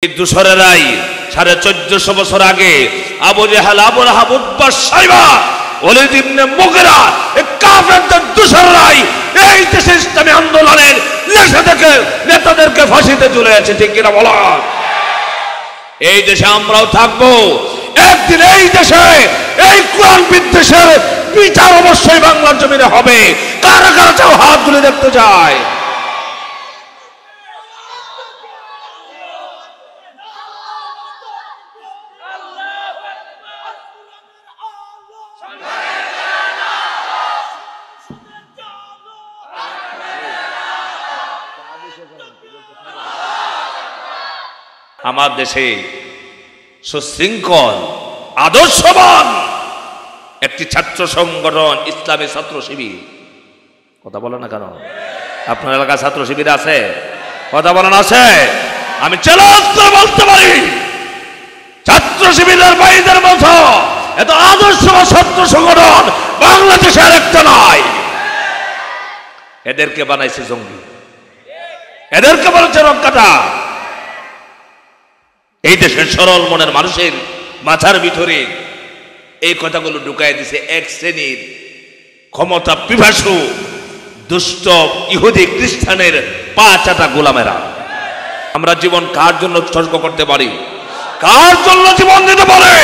দূষরেরাই 1450 বছর আগে আবু জেহেল, আবু লাহাব, উতবা, শাইবা, ওয়ালিদ ইবনে মুগিরা, এই কাফেরদের দূষরেরাই এই দেশে ইসলামী আন্দোলনের নেতাদেরকে ফাঁসিতে ঝুলিয়েছে। ঠিক কিনা বলো? এই দেশে আমরাও থাকবো একদিন। এই দেশে এই কোরআন বিদ্বেষের বিচার অবশ্যই বাংলার জমিনে হবে। কারা কারা চাও হাত তুলে দেখতে চায়? আমার দেশে সুশৃঙ্খল আদর্শবান একটি ছাত্র সংগঠন ইসলামী ছাত্র শিবির। কথা বলে না কেন? আপনার এলাকায় ছাত্র শিবির আছে? কথা বলেন আছে? আমি চ্যালেঞ্জ করে বলতে পারি, ছাত্র শিবিরের ভাইদের মতো এত আদর্শবান ছাত্র সংগঠন বাংলাদেশে আরেকটা নাই। এদেরকে বানাইছে জঙ্গি, এদেরকে বলেছে রক্ষাটা। এই দেশের সরল মনের মানুষের মাথার ভিতরে এই কথাগুলো ঢুকাই দিছে এক শ্রেণীর ক্ষমতা পিপাসু দুষ্ট ইহুদি খ্রিস্টানের পা চাটা গোলামেরা। আমরা জীবন কার জন্য উৎসর্গ করতে পারি? কার জন্য জীবন দিতে পারে?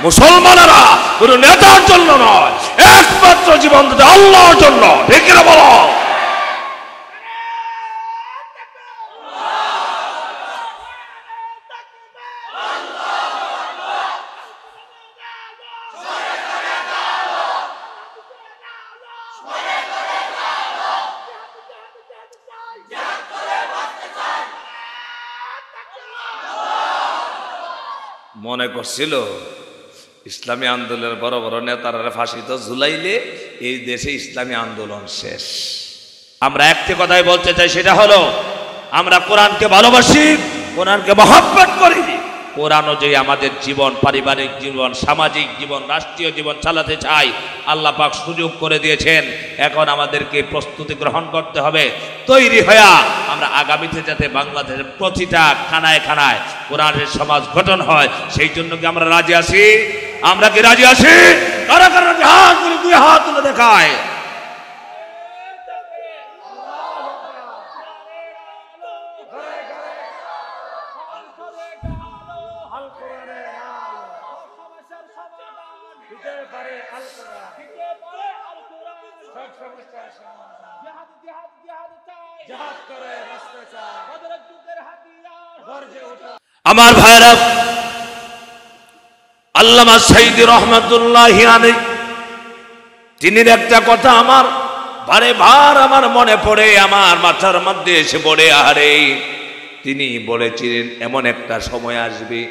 মুসলমানেরা কোন নেতার জন্য নয়, একমাত্র জীবন দিতে আল্লাহর জন্য। ঠিক কিনা বলো? মনে করছিল ইসলামী আন্দোলনের বড় বড় নেতারা ফাঁসিতে ঝুলাইলে এই দেশে ইসলামী আন্দোলন শেষ। আমরা একটি কথাই বলতে চাই, সেটা হলো আমরা কোরআনকে ভালোবাসি, কোরআনকে মহব্বত করি। কোরআন অনুযায়ী আমাদের জীবন, পারিবারিক জীবন, সামাজিক জীবন, রাষ্ট্রীয় জীবন চালাতে চাই। আল্লাহ পাক সুযোগ করে দিয়েছেন। এখন আমাদেরকে প্রস্তুতি গ্রহণ করতে হবে, তৈরি হয়ে আমরা আগামীতে যাতে বাংলাদেশের প্রতিটা খানায় খানায় কোরআনের সমাজ গঠন হয়, সেই জন্য কি আমরা রাজি আছি? আমরা কি রাজি আছি? কারা কারা হাত তুলে, দুই হাত তুলে দেখায়। আমার ভাইরা, আল্লামা সাইদি রহমাতুল্লাহি আলাইহি তিনি একটা কথা আমার বারে বার আমার মনে পড়ে, আমার মাথার মধ্যে এসে পড়ে। আরে তিনি বলেছিলেন এমন একটা সময় আসবে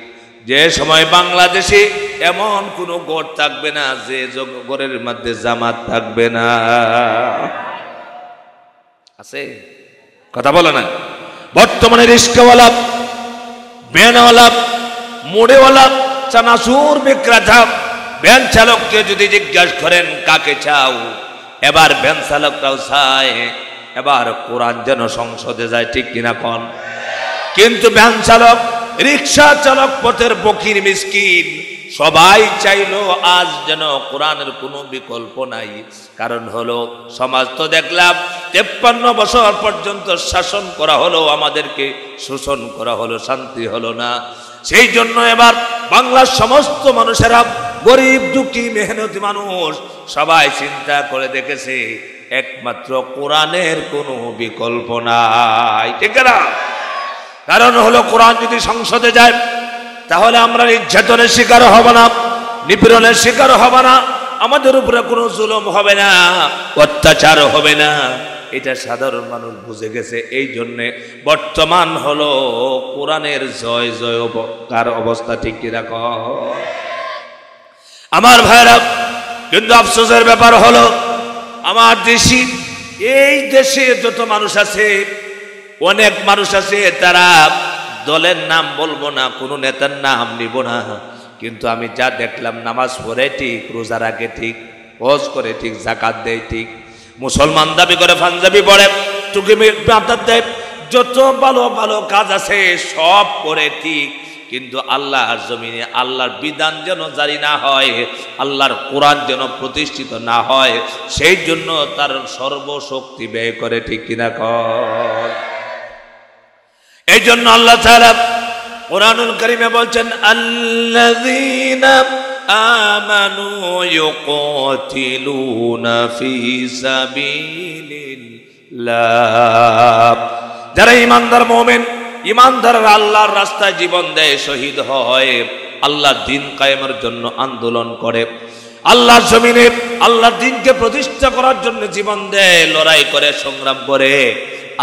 যে সময় বাংলাদেশে এমন কোনো গড় থাকবে না যে গড়ের মধ্যে জামাত থাকবে না। আছে? কথা বলে না? বর্তমানে রিস্কাওয়ালা, ভ্যানওয়ালা, মোড়েওয়ালা, চানাচুর বিক্রেতা, ভ্যান চালককে যদি জিজ্ঞাসা করেন কাকে চাও, এবার ভ্যান চালকরাও চায় এবার কোরআন যেন সংসদে যায়। ঠিক কিনা কোন? কিন্তু ভ্যান চালক, রিক্সা চালক, পথের ফকির মিসকিন সবাই চাইলো আজ যেন কোরআনের কোনো বিকল্প নাই। কারণ হলো সমাজ তো দেখলাম 53 বছর পর্যন্ত শাসন করা হলো, আমাদেরকে শোষণ করা হলো, শান্তি হলো না। সেই জন্য এবার বাংলার সমস্ত মানুষেরা, গরিব দুঃখী মেহনতি মানুষ সবাই চিন্তা করে দেখেছে একমাত্র কোরআনের কোনো বিকল্প নাই। ঠিক না? কারণ হলো কোরআন যদি সংসদে যায় তাহলে আমরা নির্যাতনের শিকার হব না, নিপীড়নের শিকার হব না, আমাদের উপরে কোনো জুলুম হবে না, অত্যাচার হবে না। এটা সাধারণ মানুষ বুঝে গেছে। এই জন্যে বর্তমান হলো কোরআনের জয় জয়কার অবস্থা। ঠিক কি রাখ আমার ভাইরা? কিন্তু আফসোসের ব্যাপার হলো আমার দেশি, এই দেশে যত মানুষ আছে, অনেক মানুষ আছে তারা দলের নাম বলবো না, কোনো নেতার নাম নিব না, কিন্তু আমি যা দেখলাম নামাজ পড়ে ঠিক, রোজা রাখে ঠিক, হজ করে ঠিক, জাকাত দেয় ঠিক, মুসলমান দাবি করে পাঞ্জাবি পড়ে, টুকি মাথার দেয়, যত ভালো ভালো কাজ আছে সব করে ঠিক, কিন্তু আল্লাহর জমিনে আল্লাহর বিধান যেন জারি না হয়, আল্লাহর কোরআন যেন প্রতিষ্ঠিত না হয়, সেই জন্য তার সর্বশক্তি ব্যয় করে, ঠিক কিনা কর। এই জন্য আল্লাহ তাআলা কোরআনুল কারীমে বলছেন, আল্লাযীনা আমানু ইউকাতিলুনা ফি সাবিলিল্লাহ, যারা ঈমানদার মুমিন, ঈমানদাররা আল্লাহর রাস্তায় জীবন দেয়, শহীদ হয়, আল্লাহর দ্বীন কায়েমের জন্য আন্দোলন করে, আল্লাহর জমিনে আল্লাহর দ্বীনকে প্রতিষ্ঠা করার জন্য জীবন দেয়, লড়াই করে, সংগ্রাম করে।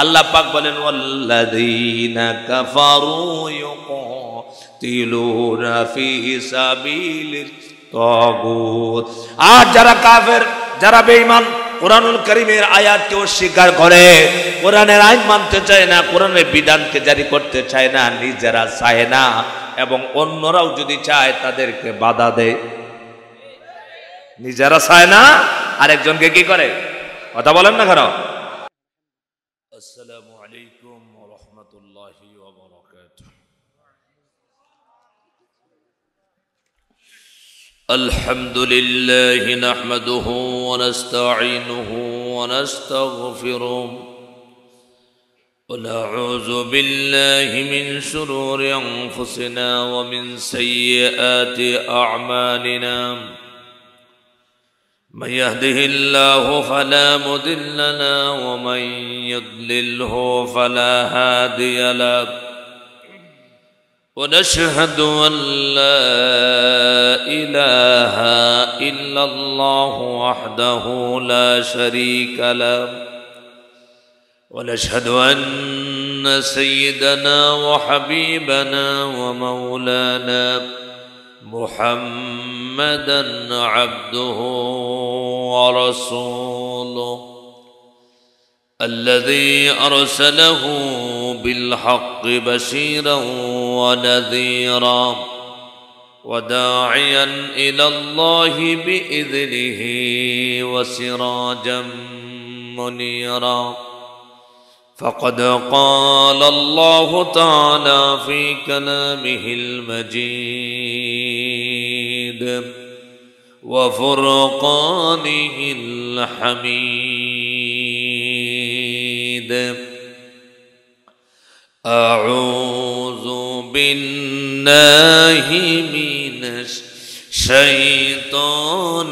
আল্লাহ পাক বলেন, ওয়াল্লাযীনা কাফারু ইউকাতিলুনা ফি সাবিলিত তাগুত, আর যারা কাফের, যারা বেঈমান, কোরআনুল কারীমের আয়াতকে অস্বীকার করে, কোরআনের আইন মানতে চায় না, কোরআনের বিধানকে জারি করতে চায় না, নিজেরা চায় না, এবং অন্যরাও যদি চায় তাদেরকে বাধা দেয়। নিজেরা চায় না, আরেকজনকে কি করে? কথা বলেন না কেন? আসসালামু আলাইকুম ওয়া রাহমাতুল্লাহি ওয়া বারাকাতুহু। আলহামদুলিল্লাহি নাহমাদুহু ওয়া নাস্তাঈনুহু ওয়া নাস্তাগফিরুহু ওয়া নাউযু বিল্লাহি মিন শুরুরি আনফুসিনা ওয়া মিন সাইয়্যাতি আ'মালিনা। من يهده الله فلا مضل له ومن يضلله فلا هادي له، ونشهد أن لا إله إلا الله وحده لا شريك له، ونشهد أن سيدنا وحبيبنا ومولانا محمدًا عبده ورسوله الذي أرسله بالحق بشيرا ونذيرا وداعيا إلى الله بإذنه وسراجا منيرا. فقد قال الله تعالى في كلامه المجيد وفرقانه الحميد، أعوذ بالله من الشيطان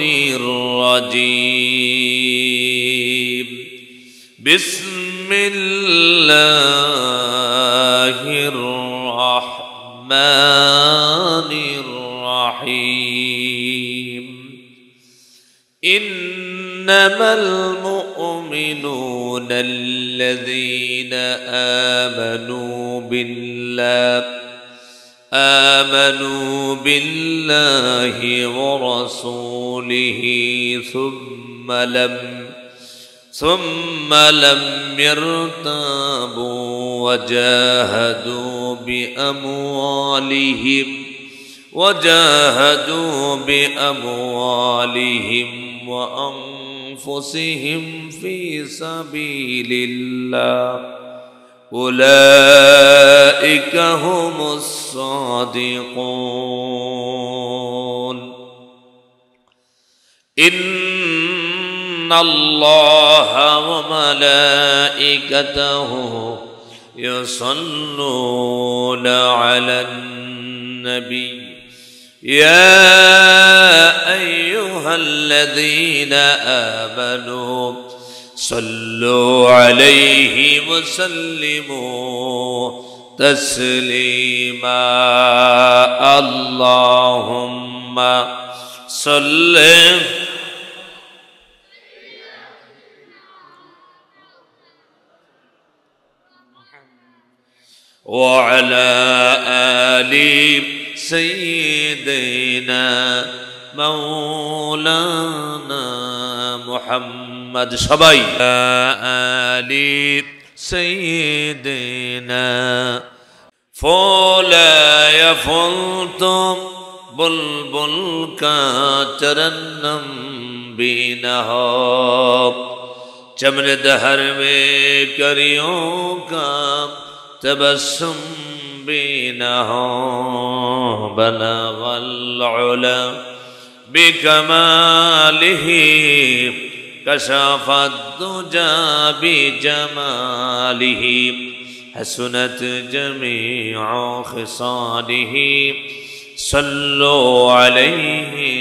الرجيم. بسم الله الرحمن الرحيم. إنما المؤمنون الذين آمنوا بالله ورسوله ثم لم يرتابوا وجاهدوا بأموالهم وأنفسهم في سبيل الله، أولئك هم الصادقون. إن الله وملائكته يصلون على النبي، يا أيها الذين آمنوا صلوا عليه وسلموا تسليما. اللهم صل وعلى آل سيدنا مولانا محمد সবাই آل سيدنا فولا يفلتم بلبل کا چرنم بینہا चमन दहर में करियों का तबस्सुम भी न हो बलगल उला बिकमालिही कशफत दुजा बिजमालिही हसनत जमीउ खिसालिही सल्लु अलैहि।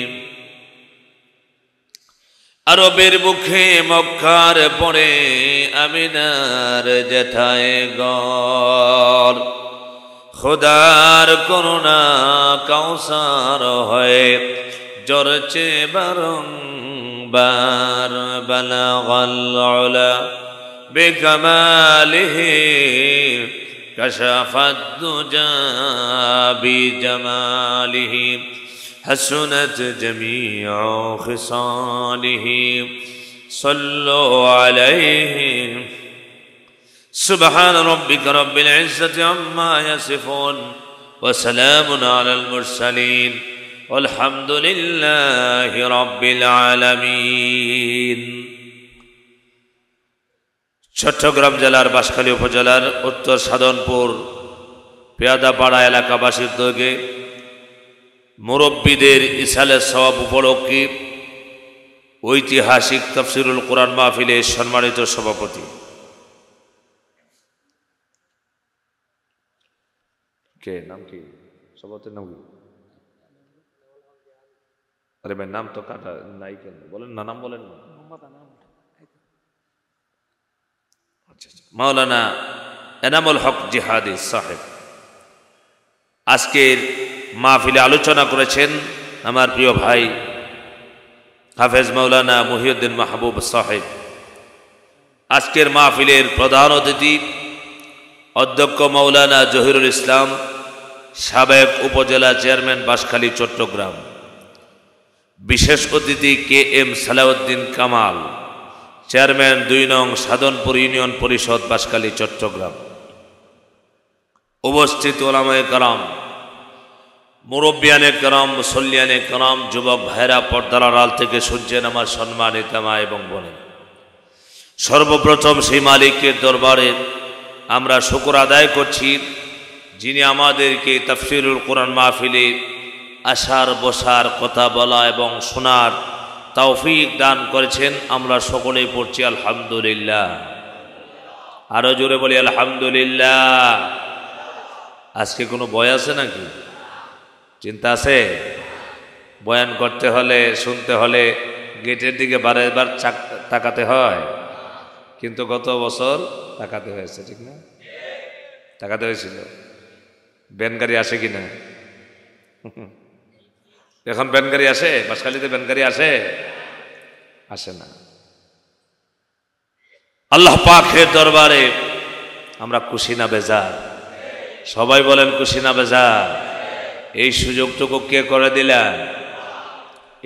अरबेर बुखे मक्कार पड़े आमिनार जेठाए गौर खुदार करुणा कौसार है जरचे बारंबार बलगल उला बिकमालिही कशफत दुजा बिजमालिही हसनत जमीउ खिसालिही सल्लु अलैहि। सुब्हान रब्बिक रब्बिल इज्जति अम्मा यसिफून व सलामुन अलल मुरसलीन वल्हम्दुलिल्लाहि रब्बिल आलामीन। চট্টগ্রাম জেলার বাঁশখালী উপজেলার উত্তর সাধনপুর পেয়াদাপাড়া এলাকাবাসীর উদ্যোগে মুরব্বীদের ইসালের সওয়াব উপলক্ষে ঐতিহাসিক তাফসীরুল কোরআন মাহফিলের সম্মানিত সভাপতি কে নাম কি সভাপতির নাম কি? আরে ভাই নাম তো কাটা নাই কেন বলেন না, নাম বলেন না। মাওলানা এনামুল হক জিহাদি সাহেব আজকের মাহফিলে আলোচনা করেছেন আমার প্রিয় ভাই হাফেজ মাওলানা মুহিউদ্দিন মাহবুব সাহেব। আজকের মাহফিলের প্রধান অতিথি অধ্যক্ষ মাওলানা জহিরুল ইসলাম, সাবেক উপজেলা চেয়ারম্যান বাঁশখালী চট্টগ্রাম। বিশেষ অতিথি K M Salauddin Kamal, chairman ২ নং সাধনপুর ইউনিয়ন পরিষদ বাঁশখালী চট্টগ্রাম। উপস্থিত ওলামায়ে কেরাম, মুরব্বিয়ানে কেরাম, মুসল্লিয়ানে কেরাম, যুবক ভাইরা, পর্দার আড়াল থেকে শুনছেন আমার সম্মানিত মা এবং বোনেরা, সর্বপ্রথম সেই মালিকের দরবারে আমরা শুকর আদায় করছি যিনি আমাদেরকে তাফসীরুল কোরআন মাহফিলে আসার বসার কথা বলা এবং শোনার তৌফিক দান করেছেন। আমরা সকলেই পড়ছি আলহামদুলিল্লাহ। আরো জোরে বলি আলহামদুলিল্লাহ। আজকে কোনো ভয় আছে নাকি? চিন্তা আছে? বয়ান করতে হলে, শুনতে হলে গেটের দিকে বারবার তাকাতে হয়, কিন্তু গত বছর তাকাতে হয়েছে, ঠিক না? তাকাতে হয়েছিল। ব্যানগাড়ি আসে কিনা? এখন ব্যানগাড়ি আসে? বাঁশখালীতে ব্যানগাড়ি আসে? আসে না। আল্লাহ পাকের দরবারে আমরা খুশি না বেজার? সবাই বলেন খুশি না বেজার? এই সুযোগটুকু কে করে দিলেন?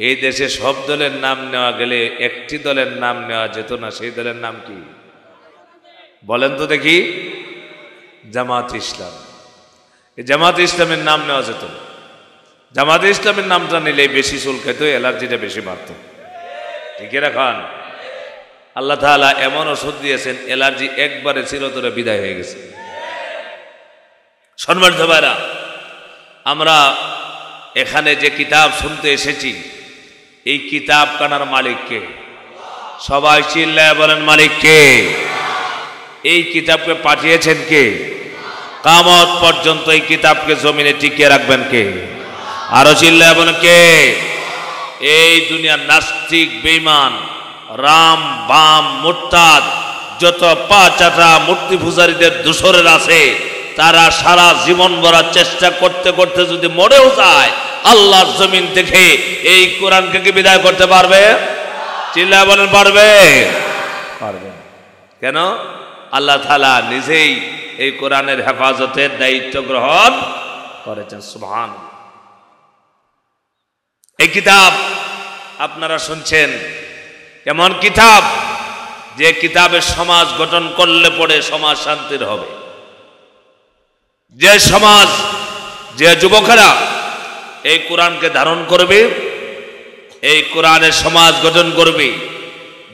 এই দেশে সব দলের নাম নেওয়া গেলে একটি দলের নাম নেওয়া যেত না। সেই দলের নাম কি বলেন তো দেখি? জামাত ইসলাম। এই জামাত ইসলামের নাম নেওয়া যেত। জামাত ইসলামের নামটা নিলে বেশি চুল খেত, অ্যালার্জিটা বেশি বাড়ত। ঠিক রাখান। আল্লাহ তাআলা এমন ওষুধ দিয়েছেন, অ্যালার্জি একবারে চিরতরে বিদায় হয়ে গেছে। সম্মানিত ভাইরা, আমরা এখানে যে কিতাব শুনতে এসেছি, এই কিতাব কানার মালিক কে? সবাই চিল্লায় বলেন মালিক কে? এই কিতাবকে পাঠিয়েছেন কে? কিয়ামত পর্যন্ত এই কিতাবকে জমিনে টিকিয়ে রাখবেন কে? আরো চিল্লায় বলেন কে? এই দুনিয়ার নাস্তিক, বেঈমান, রাম বাম মুরতাদ যত পাঁচাটা মূর্তি পূজারীদের দোসরের আছে, তারা সারা জীবন ভরা চেষ্টা করতে করতে যদি মরেও যায়, আল্লাহর জমিন থেকে এই কোরআনকে কি বিদায় করতে পারবে? চিল্লায় বলেন পারবে? পারবে। কেন? আল্লাহ তাআলা নিজেই এই কোরআনের হেফাজতের দায়িত্ব গ্রহণ করেছেন। সুবহানাল্লাহ। এই কিতাব আপনারা শুনছেন, এমন কিতাব যে কিতাবের সমাজ গঠন করলে পরে সমাজ শান্তির হবে। যে সমাজ, যে যুবকেরা এই কোরআনকে ধারণ করবে, এই কোরআনের সমাজ গঠন করবে,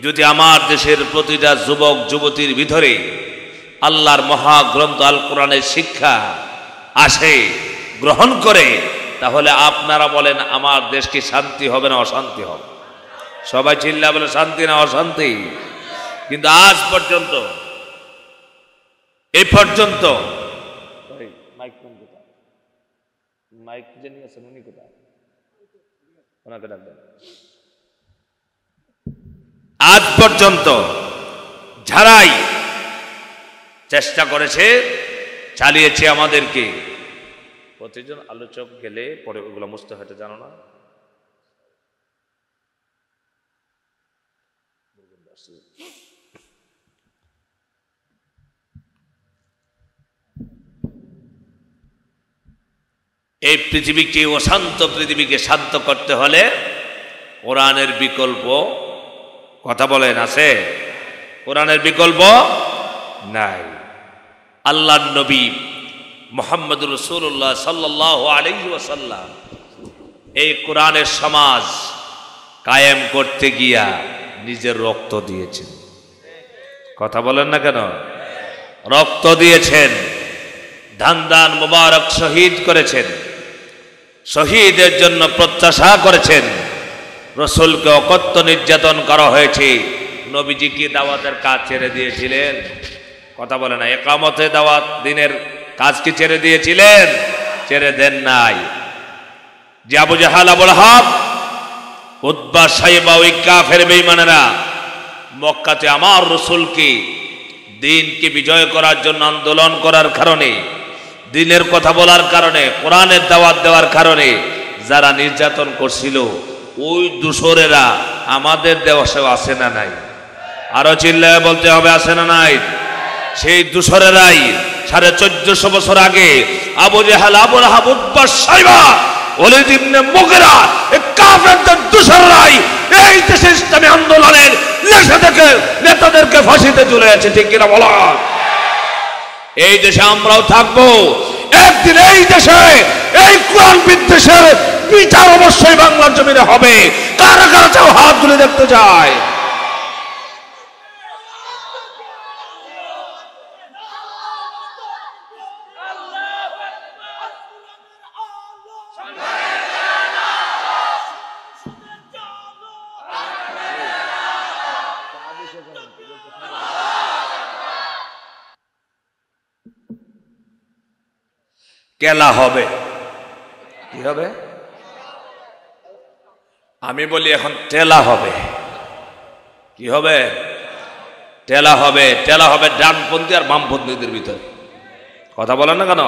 যদি আমার দেশের প্রতিটা যুবক যুবতীর ভিতরে আল্লাহর মহাগ্রন্থ আল কোরআনের শিক্ষা আসে, গ্রহণ করে, তাহলে আপনারা বলেন আমার দেশ কি শান্তি হবে না অশান্তি হবে? সবাই চিল্লা বলে শান্তি না অশান্তি? কিন্তু আজ পর্যন্ত, এই পর্যন্ত আজ পর্যন্ত যারাই চেষ্টা করেছে, চালিয়েছে আমাদেরকে, প্রতিজন আলোচক গেলে পরে ওগুলো মুছতে হয়তো জানো না, এই পৃথিবীকে, অশান্ত পৃথিবীকে শান্ত করতে হলে কোরআনের বিকল্প, কথা বলেন, আছে? কোরআনের বিকল্প নাই। আল্লাহর নবী মুহাম্মদুর রাসূলুল্লাহ সাল্লাল্লাহু আলাইহি ওয়াসাল্লাম এই কোরআনের সমাজ কায়েম করতে গিয়া নিজের রক্ত দিয়েছেন। কথা বলেন না কেন? রক্ত দিয়েছেন, দান মুবারক শহীদ করেছেন, শহীদের জন্য প্রত্যাশা করেছেন। রসুলকে অকথ্য নির্যাতন করা হয়েছে, নবীজি কি দাওয়াতের কাজ ছেড়ে দিয়েছিলেন? কথা বলে না। একামতে দাওয়াত দিনের কাজ কি ছেড়ে দিয়েছিলেন? ছেড়ে দেন নাই। যে আবু জাহাল, আবুল আহাব, উতবা, সাইবা, ওই কাফের বেঈমানেরা মক্কাতে আমার রসুলকে, দিনকে বিজয় করার জন্য আন্দোলন করার কারণে, দিনের কথা বলার কারণে, কোরআনের দাওয়াত দেওয়ার কারণে যারা নির্যাতন করছিল, ওই দূষরেরা আমাদের দেশে আছে না নাই? আরো চিল্লায় বলতে হবে, আছে না নাই? সেই দূষরেরাই 1450 বছর আগে আবু জাহাল, আবুল আহাব, উতবা, সাইবা, ওলীদ ইবনে মুগীরা, এই কাফেরদের দূষররাই এই দেশে ইসলামী আন্দোলনের নেতাদেরকে ফাঁসিতে ঝুলিয়েছে। ঠিক কিনা বলো? এই দেশে আমরাও থাকবো একদিন। এই দেশে এই কোরআন বিদ্বেষের বিচার অবশ্যই বাংলার জমিনে হবে। কারা কারা চাও হাত তুলে দেখতে চায়? কেলা হবে। কি হবে? আমি বলি এখন টেলা হবে। কি হবে? টেলা হবে। টেলা হবে ডানপন্থী আর বামপন্থীদের ভিতরে। কথা বলেন না কেন?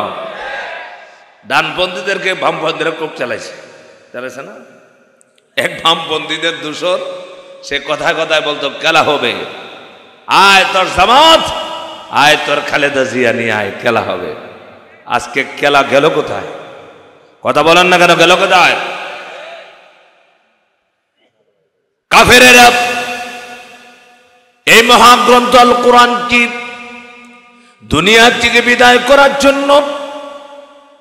ডানপন্থীদেরকে বামপন্থীরা খুব চালাইছে না? এক বামপন্থীদের দূষর, সে কথায় কথায় বলতো কেলা হবে, আয় তোর জামাত, আয় তোর খালেদা জিয়া নিয়ে আয়, কেলা হবে। আজকে কেলা গেল কোথায়? কথা বলেন না কেন? গেল কোথায়? কাফেরেরা এই মহাগ্রন্থ আল কোরআন কি দুনিয়া থেকে বিদায় করার জন্য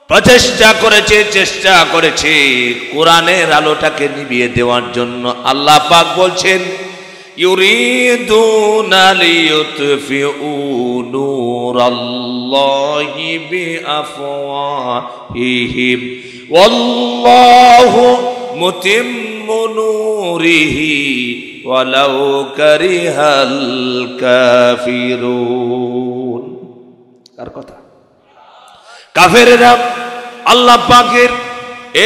প্রচেষ্টা করেছে কোরআনের আলোটাকে নিভিয়ে দেওয়ার জন্য। আল্লাহ পাক বলছেন, ইউরিদুনা লিইউতফিউ নূরাল্লাহি বিআফওয়াহিহিম ওয়াল্লাহু মুতিম্মু নূরিহি ওয়ালাউ কারিহাল কাফিরুন। কার কথা? কাফেরেরা আল্লাহ পাকের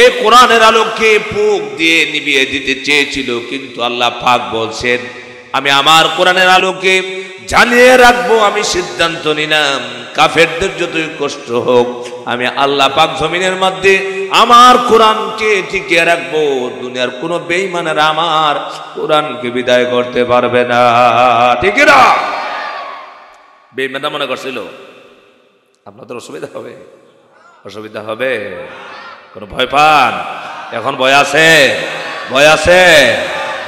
এই কোরআনের আলোকে ফুঁক দিয়ে নিভিয়ে দিতে চেয়েছিল, কিন্তু আল্লাহ পাক বলছেন, আমি আমার কোরআনের আলোকে জানিয়ে রাখবো। আমি সিদ্ধান্ত নিলাম, কাফেরদের যতই কষ্ট হোক, আমি আল্লাহ পাক জমিনের মধ্যে আমার কোরআনকে টিকিয়ে রাখবো। দুনিয়ার কোনো বেঈমানেরা আমার কোরআনকে বিদায় করতে পারবে না। ঠিক না? বেঈমানরা মনে করছিল আপনাদের অসুবিধা হবে, অসুবিধা হবে, কোনো ভয় পান? এখন ভয় আছে? ভয় আছে?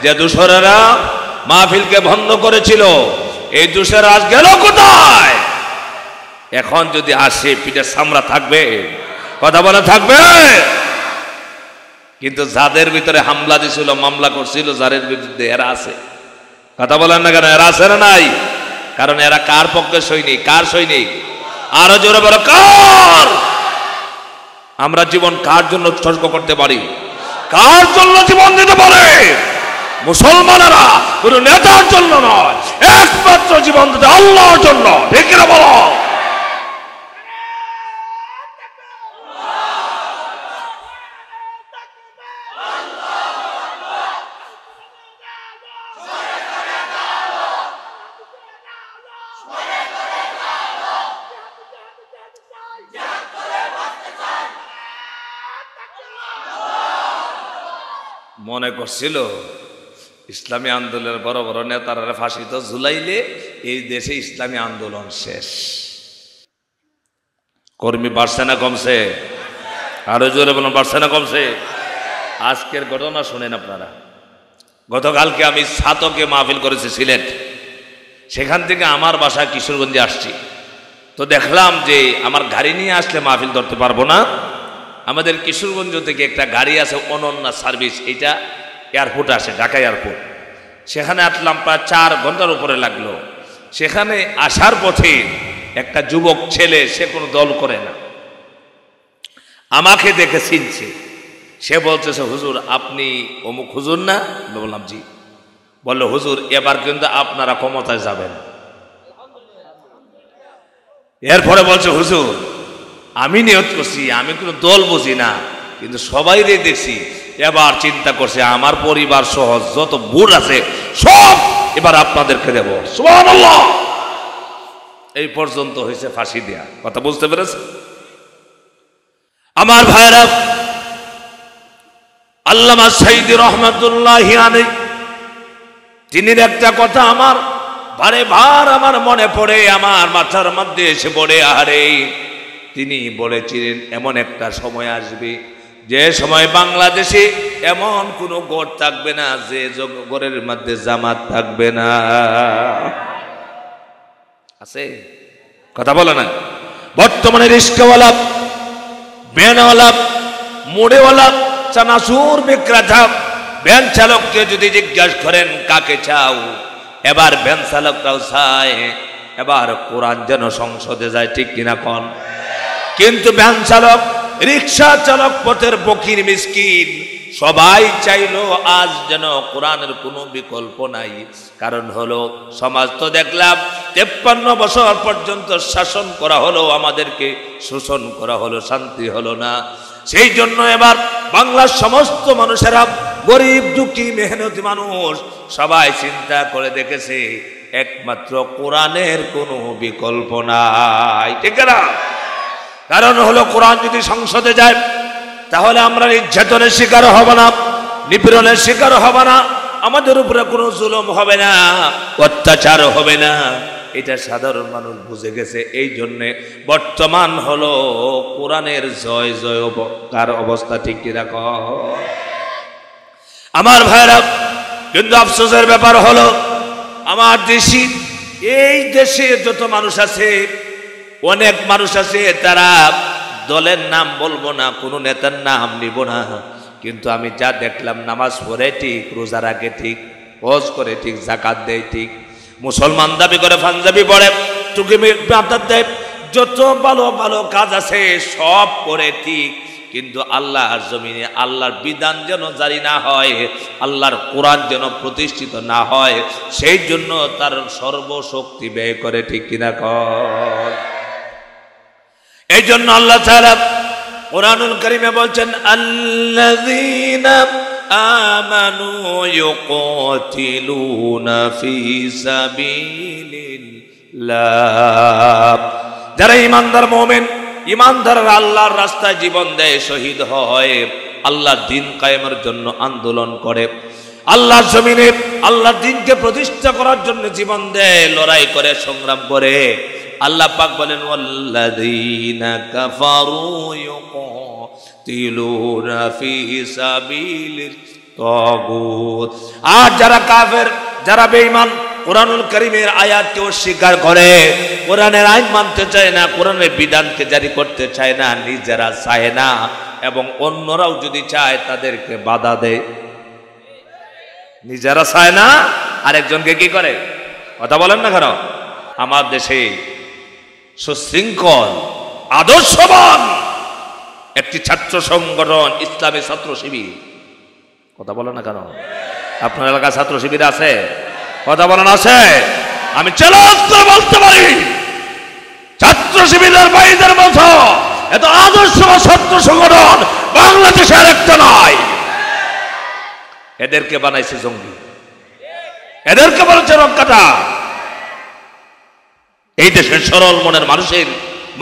যে দূষরেরা মাহফিলকে ভঙ্গ করেছিল, এই দূষরেরা আজ গেল কোথায়? এখন যদি আসে, পিঠের চামড়া থাকবে? কথা বলে থাকবে? কিন্তু যাদের ভিতরে হামলা দিছিল, মামলা করছিল, যাদের বিরুদ্ধে এরা আছে, কথা বলেন না কেন? এরা আছে না নাই? কারণ এরা কার পক্ষে সৈনিক? কার সৈনিক? আরো জোরে বলো কার? আমরা জীবন কার জন্য উৎসর্গ করতে পারি? কার জন্য জীবন দিতে পারে? মুসলমানেরা কোন নেতার জন্য নয়, একমাত্র জীবন দিতে আল্লাহর জন্য। ঠিক না বলো? মনে করছিল ইসলামী আন্দোলনের বড় বড় নেতারা ফাঁসি তো ঝুলাইলে এই দেশে ইসলামী আন্দোলন শেষ। কর্মী বাড়ছে না কমছে? আরো জোরে বলুন, বাড়ছে না কমছে? আজকের ঘটনা শুনেন আপনারা। গতকালকে আমি ছাতকে মাহফিল করেছি সিলেট, সেখান থেকে আমার বাসা কিশোরগঞ্জে আসছি। তো দেখলাম যে আমার গাড়ি নিয়ে আসলে মাহফিল ধরতে পারবো না। আমাদের কিশোরগঞ্জ থেকে একটা গাড়ি আছে অনন্যা সার্ভিস, এটা এয়ারপোর্টে আসে, ঢাকা এয়ারপোর্ট। সেখানে আসলাম, প্রায় 4 ঘন্টার উপরে লাগলো। সেখানে আসার পথে একটা যুবক ছেলে, সে কোনো দল করে না, আমাকে দেখে চিনছে। সে বলতেছে, হুজুর আপনি অমুক হুজুর না? বললাম জি। বললো, হুজুর এবার কিন্তু আপনারা ক্ষমতায় যাবেন। এরপরে বলছে, হুজুর আমি নিয়ত করছি, আমি কোনো দল বুঝি না, কিন্তু সবাই দেখছি এবার চিন্তা করছে আমার পরিবার সহ যত ভোট আছে সব এবার আপনাদেরকে দেব। সুবহানাল্লাহ। এই পর্যন্ত হয়েছে ফাঁসি দেয়া। কথা বুঝতে পেরেছে? আমার ভাইরা, আল্লামা সাইদি রহমাতুল্লাহি আলাইহি তিনি একটা কথা আমার বারে বার আমার মনে পড়ে, আমার মাথার মধ্যে এসে পড়ে। আরে তিনি বলেছিলেন এমন একটা সময় আসবে যে সময় বাংলাদেশে এমন কোনো গড় থাকবে না যে গড়ের মধ্যে জামাত থাকবে না। আছে? কথা বলে না? বর্তমানে রিস্কাওয়ালা, ভ্যানওয়ালা, মোড়েওয়ালা, চানাচুর বিক্রেতা, ভ্যান চালককে যদি জিজ্ঞাসা করেন কাকে চাও, এবার ভ্যান চালকরাও চায় এবার কোরআন যেন সংসদে যায়। ঠিক কিনা কোন? কিন্তু ভ্যান চালক, রিক্সা চালক, পথের ফকির মিসকিন সবাই চাইলো আজ যেন কোরআনের কোনো বিকল্প নাই। কারণ হলো সমাজ তো দেখলাম 53 বছর পর্যন্ত শাসন করা হলো, আমাদেরকে শোষণ করা হলো, শান্তি হলো না। সেই জন্য এবার বাংলার সমস্ত মানুষেরা, গরিব দুঃখী মেহনতি মানুষ সবাই চিন্তা করে দেখেছে একমাত্র কোরআনের কোনো বিকল্প নাই। ঠিক না? কারণ হলো কোরআন যদি সংসদে যায় তাহলে আমরা নির্যাতনের শিকার হব না, নিপীড়নের শিকার হব না, আমাদের উপরে কোনো জুলুম হবে না, অত্যাচার হবে না। এটা সাধারণ মানুষ বুঝে গেছে। এই জন্যে বর্তমান হলো কোরআনের জয় জয়কার অবস্থা। ঠিক কি রাখ আমার ভাইরা? কিন্তু আফসোসের ব্যাপার হলো আমার দেশি, এই দেশে যত মানুষ আছে, অনেক মানুষ আছে তারা দলের নাম বলবো না, কোনো নেতার নাম নিব না, কিন্তু আমি যা দেখলাম নামাজ পড়ে ঠিক, রোজা রাখে ঠিক, হজ করে ঠিক, যাকাত দেয় ঠিক, মুসলমান দাবি করে পাঞ্জাবি পড়ে, টুকি মাথার দেয়, যত ভালো ভালো কাজ আছে সব করে ঠিক। কিন্তু আল্লাহর জমিনে আল্লাহর বিধান যেন জারি না হয়, আল্লাহর কোরআন যেন প্রতিষ্ঠিত না হয়, সেই জন্য তার সর্বশক্তি ব্যয় করে। ঠিক কিনা কর? এই জন্য আল্লাহ তাআলা কোরআনুল কারীমে বলছেন, আল্লাযীনা আমানু ইউকাতিলুনা ফি সাবিলিল্লাহ, যারা ঈমানদার মুমিন, ঈমানদাররা আল্লাহর রাস্তায় জীবন দেয়, শহীদ হয়, আল্লাহর দ্বীন কায়েমের জন্য আন্দোলন করে, আল্লাহর জমিনে আল্লাহর দ্বীনকে প্রতিষ্ঠা করার জন্য জীবন দেয়, লড়াই করে, সংগ্রাম করে। আল্লাহ পাক বলেন, ওয়াল্লাযীনা কাফারু ইউকাতিলুনা ফি সাবিলিত তাগুত, আর যারা কাফের, যারা বেঈমান, কোরআনুল কারীমের আয়াতকে অস্বীকার করে, কোরআনের আইন মানতে চায় না, কোরআনের বিধানকে জারি করতে চায় না, নিজেরা চায় না এবং অন্যরাও যদি চায় তাদেরকে বাধা দেয়। নিজেরা চায় না, আরেকজনকে কি করে? কথা বলেন না কেন? আমার দেশে সুশৃঙ্খল আদর্শবান একটি ছাত্র সংগঠন ইসলামী ছাত্র শিবির। কথা বলেন না কেন? আপনার এলাকায় ছাত্র শিবির আছে? কথা বলেন আছে? আমি চ্যালেঞ্জ করে বলতে পারি, ছাত্র শিবিরের ভাইদের মতো এত আদর্শবান ছাত্র সংগঠন বাংলাদেশে আরেকটা নয়। এদেরকে বানাইছে জঙ্গি, এদেরকে বলেছে রক্ষাটা। এই দেশের সরল মনের মানুষের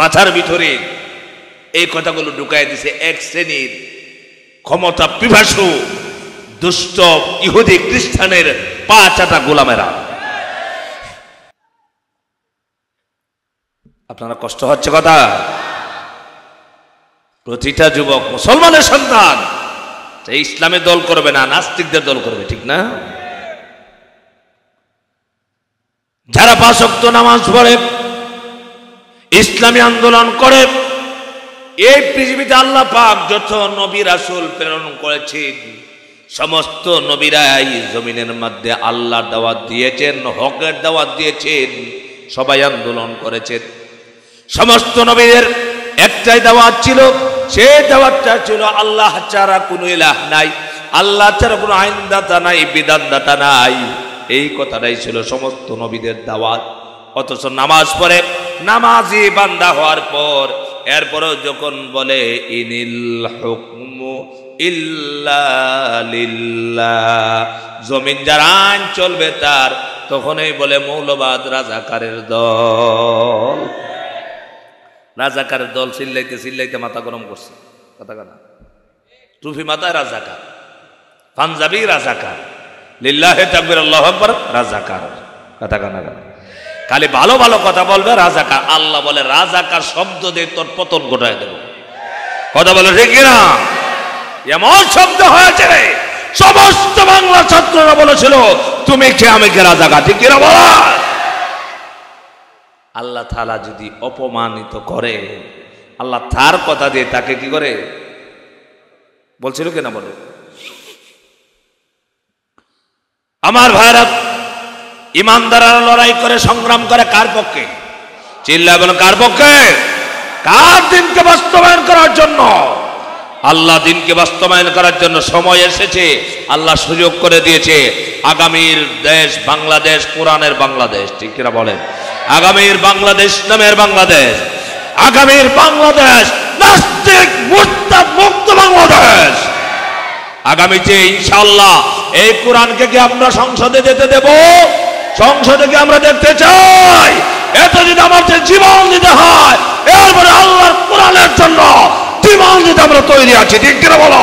মাথার ভিতরে এই কথাগুলো ঢুকাই দিছে এক শ্রেণীর ক্ষমতা পিপাসু দুষ্ট ইহুদি খ্রিস্টানের পা চাটা গোলামেরা। আপনারা কষ্ট হচ্ছে কথা? প্রতিটা যুবক মুসলমানের সন্তান যে ইসলামের দল করবে না, নাস্তিকদের দল করবে, ঠিক না? যারা 5 ওয়াক্ত নামাজ পড়ে, ইসলামী আন্দোলন করে, এই পৃথিবীতে আল্লাহ পাক যত নবী রাসূল প্রেরণ করেছেন সমস্ত নবীরাই জমিনের মধ্যে আল্লাহর দাওয়াত দিয়েছেন, হকের দাওয়াত দিয়েছেন, সবাই আন্দোলন করেছেন। সমস্ত নবীদের একটাই দাওয়াত ছিল, সেই দাওয়াতটা ছিল আল্লাহ ছাড়া কোনো ইলাহ নাই, আল্লাহ ছাড়া কোনো আইনদাতা নাই, বিধানদাতা নাই। এই কথাটাই ছিল সমস্ত নবীদের দাওয়াত। অথচ নামাজ পড়ে নামাজি বান্দা হওয়ার পর এরপরও যখন বলে ইনিল হুকমু ইল্লা লিল্লাহ, জমিন যার আইন চলবে তার, তখনই বলে মৌলবাদ রাজাকারের দল। রাজাকারের দল চিল্লাইতে চিল্লাইতে মাথা গরম করছে। কথা কানা টুপি মাথায় রাজাকার, পাঞ্জাবি রাজাকার, লিল্লাহে তাকবীর আল্লাহু আকবার রাজাকার। কথা কানা খালি ভালো ভালো কথা বলবে রাজাকার। আল্লাহ বলে রাজাকার শব্দ দিয়ে তোর পতন ঘটায় দেব। কথা বলে ঠিক না? এমন শব্দ হয়েছে সমস্ত বাংলা ছাত্ররা বলেছিল তুমি কে আমি কে রাজাকার, ঠিক কিনা বলা? আল্লাহ তাআলা যদি অপমানিত করে, আল্লাহ তার কথা দিয়ে তাকে কি করে বলছিল কেনা বলে? আমার ভাইরা, ইমানদাররা লড়াই করে সংগ্রাম করে কার পক্ষে? চিল্লায় বলেন কার পক্ষে? কার দিনকে বাস্তবায়ন করার জন্য? আল্লাহ দিনকে বাস্তবায়ন করার জন্য সময় এসেছে, আল্লাহ সুযোগ করে দিয়েছে। আগামীর দেশ বাংলাদেশ, কোরআনের বাংলাদেশ, ঠিক কিনা বলেন? আগামীর বাংলাদেশ নামের বাংলাদেশ, আগামীর বাংলাদেশ নাস্তিক মুরতাদ মুক্ত বাংলাদেশ। আগামীতে ইনশাআল্লাহ এই কোরআনকে কি আমরা সংসদে যেতে দেব? সংসদে কি আমরা দেখতে চাই? এত যদি আমাদের জীবন দিতে হয়, এরপরে আল্লাহর কোরআনের জন্য জীবন দিতে আমরা তৈরি আছি, ঠিক কিনা বলো?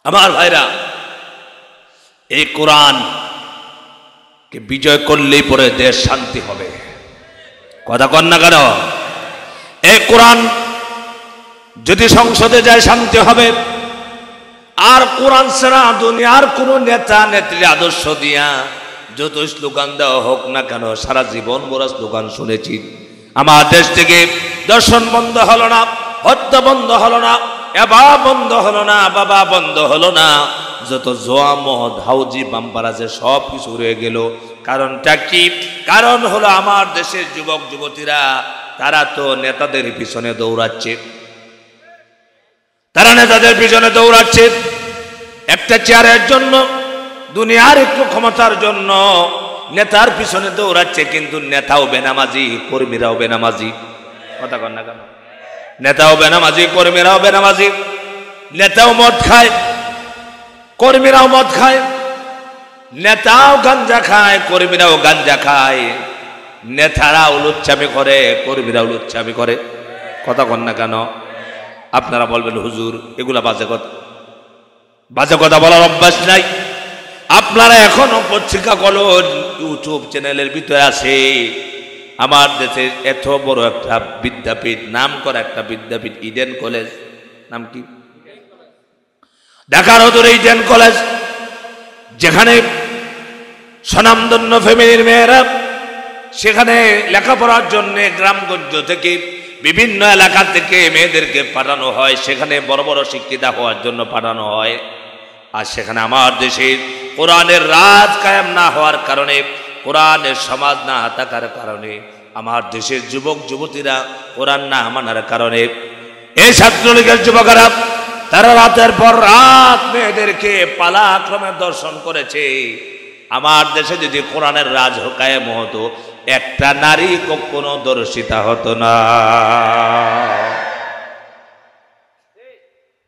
আমার ভাইরা, এই কোরআন কে বিজয় করলেই পরে দেশ শান্তি হবে। কথা কন না কেন? এই কোরআন যদি সংসদে যায় শান্তি হবে। আর কোরআন ছাড়া দুনিয়ার কোন নেতা নেত্রী আদর্শ দিয়া যত স্লোগান দেওয়া হোক না কেন, সারা জীবন বড় স্লোগান শুনেছি। আমার দেশ থেকে দর্শন বন্ধ হলো না, হত্যা বন্ধ হলো না, এবা বন্ধ হলো না, বাবা বন্ধ হলো না, যত জোয়া মদ হাউজি বাম্পার আছে সব কিছু রয়ে গেল। কারণটা কি? কারণ হলো আমার দেশের যুবক যুবতীরা তারা তো নেতাদের পিছনে দৌড়াচ্ছে, তারা নেতাদের পিছনে দৌড়াচ্ছে একটা চেয়ারের জন্য, দুনিয়ার একটু ক্ষমতার জন্য নেতার পিছনে দৌড়াচ্ছে। কিন্তু নেতাও বেনামাজি, কর্মীরাও বেনামাজি। কথা কন না কেন? নেতাও বেনামাজি, কর্মীরাও বেনামাজি। নেতাও মদ খায়, কর্মীরাও মদ খায়। নেতাও গাঞ্জা খায়, কর্মীরাও গাঞ্জা খায়। নেতারাও লুচ্ছামি করে, কর্মীরাও লুচ্ছামি করে। কথা কন না কেন? আপনারা বলবেন হুজুর এগুলা বাজে কথা। বাজে কথা বলার অভ্যাস নাই। আপনারা এখনো পত্রিকা কলম ইউটিউব চ্যানেলের ভিতরে আছে। আমার দেশে এত বড় একটা বিদ্যাপীঠ, নাম করা একটা বিদ্যাপীঠ, ইডেন কলেজ, নাম কি? ঢাকার অদূরে ইডেন কলেজ, যেখানে স্বনামধন্য ফ্যামিলির মেয়েরা সেখানে লেখাপড়ার জন্য গ্রামগঞ্জ থেকে বিভিন্ন এলাকা থেকে মেয়েদেরকে পাঠানো হয়, সেখানে বড় বড় শিক্ষিতা হওয়ার জন্য পাঠানো হয়। আর সেখানে আমার দেশে কোরআনের রাজ কায়েম না হওয়ার কারণে, কোরআনের সমাজ না থাকার কারণে, আমার দেশের যুবক যুবতীরা কোরআন না মানার কারণে এই ছাত্রলীগের যুবকেরা তারা রাতের পর রাত মেয়েদেরকে পালাক্রমে দর্শন করেছে। আমার দেশে যদি কোরআনের রাজ কায়েম হতো, একটা নারী কখনো দর্শিতা হতো না।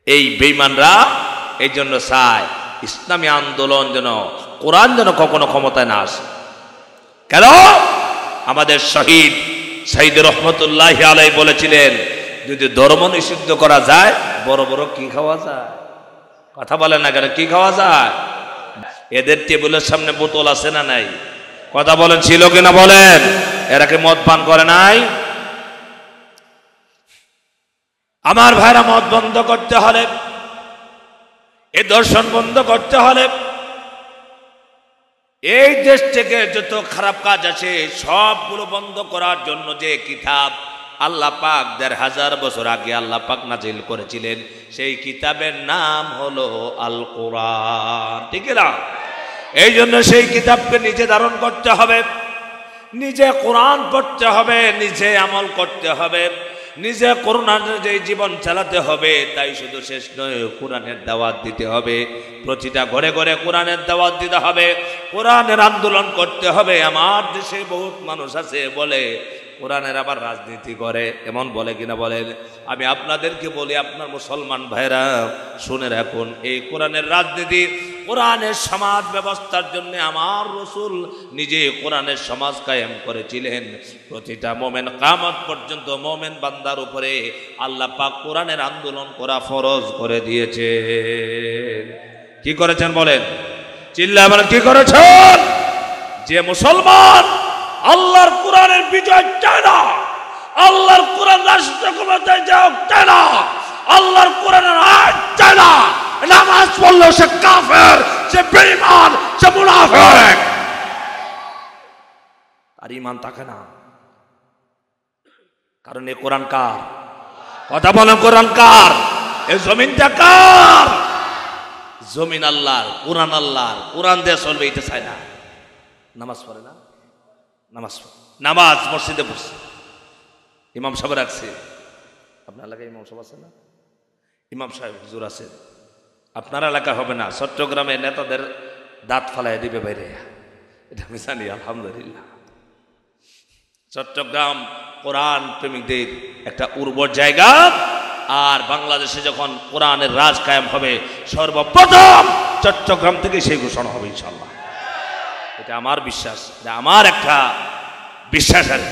এই বেঈমানরা এই জন্য চায় ইসলামী আন্দোলন যেন, কোরআন যেন কখনো ক্ষমতায় না আসে। কেন? আমাদের শহীদ সাইদ রহমতুল্লাহি আলাইহি বলেছিলেন, যদি ধর্ম নিষিদ্ধ করা যায়, বড় বড় কি খাওয়া যায়? কথা বলেন না কেন? কি খাওয়া যায়? এদের টেবিলের সামনে বোতল আছে না নাই? কথা বলেন, ছিল কিনা বলেন? এরা কি মদ পান করে নাই? আমার ভাইরা, মদ বন্ধ করতে হলে, এই দর্শন বন্ধ করতে হলে, এই দেশ থেকে যত খারাপ কাজ আছে সবগুলো বন্ধ করার জন্য যে কিতাব আল্লাহ পাক ১৫০০ বছর আগে আল্লাহ পাক নাজিল করেছিলেন, সেই কিতাবের নাম হলো আল কোরআন। ঠিক না? এই জন্য সেই কিতাবকে নিজে ধারণ করতে হবে, নিজে কোরআন পড়তে হবে, নিজে আমল করতে হবে, নিজে কোরআনের যে জীবন চালাতে হবে। তাই শুধু শেষ নয়, কোরআনের দাওয়াত দিতে হবে, প্রতিটা ঘরে ঘরে কোরআনের দাওয়াত দিতে হবে, কোরআনের আন্দোলন করতে হবে। আমার দেশে বহুত মানুষ আছে বলে কোরআনের আবার রাজনীতি করে, এমন বলে কিনা বলেন? আমি আপনাদেরকে বলি, আপনার মুসলমান ভাইরা শুনে রাখুন, এই কোরআনের রাজনীতি, কোরআনের সমাজ ব্যবস্থার জন্য আমার রাসূল নিজে কোরআনের সমাজ কায়েম করেছিলেন। প্রতিটা মোমেন কিয়ামত পর্যন্ত মোমেন বান্দার উপরে আল্লাহ পাক কোরআনের আন্দোলন করা ফরজ করে দিয়েছে। কি করেছেন বলেন? চিল্লায় বলেন, কি করেছেন? যে মুসলমান আল্লাহর কোরআনের বিজয় চায় না, আল্লাহর কোরআন রাষ্ট্র ক্ষমতায় যাওক চায় না, আল্লাহর কোরআনের আয়াত চায় না, নামাজ পড়লো সে কাফের, সে বেঈমান, সে মুনাফিক, আর ঈমান থাকে না। কারণ এই কোরআন কার? কথা বলেন, কোরআন কার? এই জমিনটা কার? জমিন আল্লাহর, কোরআন আল্লাহর। কোরআন দিয়ে চলবে এটা চায় না। নামাজ পড়ে না, নামাজ মসজিদে পড়ছে, ইমাম সাহেব রাখছে। আপনার এলাকায় ইমাম সাহেব আছে না? ইমাম সাহেব হুজুর আছে। আপনার এলাকা হবে না, চট্টগ্রামে নেতাদের দাঁত ফালাই দিবে বাইরে, এটা আমি জানি। আলহামদুলিল্লাহ, চট্টগ্রাম কোরআন প্রেমিকদের একটা উর্বর জায়গা। আর বাংলাদেশে যখন কোরআনের রাজ কায়েম হবে, সর্বপ্রথম চট্টগ্রাম থেকে সেই ঘোষণা হবে ইনশাআল্লাহ। এটা আমার বিশ্বাস, এটা আমার একটা বিশ্বাস। আর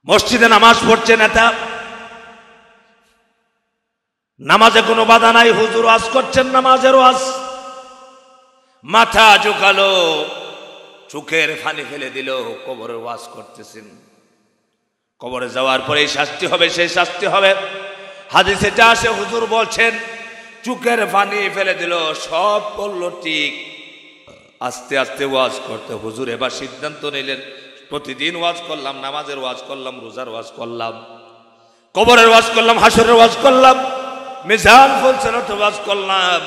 মসজিদে নামাজ পড়ছে নেতা, নামাজে কোনো বাধা নাই, হুজুর ওয়াজ করছেন, নামাজের ওয়াজ, মাথা ঝুঁকালো, চোখের পানি ফেলে দিল, কবরের ওয়াজ করতেছেন। কবরে যাওয়ার পরে এই শাস্তি হবে, সেই শাস্তি হবে। হাদিসে যা আসে, হুজুর বলছেন চোখের পানি ফেলে দিল, সব করলো ঠিক, আস্তে আস্তে ওয়াজ করতে। হুজুর এবার সিদ্ধান্ত নিলেন, প্রতিদিন ওয়াজ করলাম, নামাজের ওয়াজ করলাম, রোজার ওয়াজ করলাম, কবরের ওয়াজ করলাম, হাসরের ওয়াজ করলাম, মিজান ফুলসিরাতের ওয়াজ করলাম,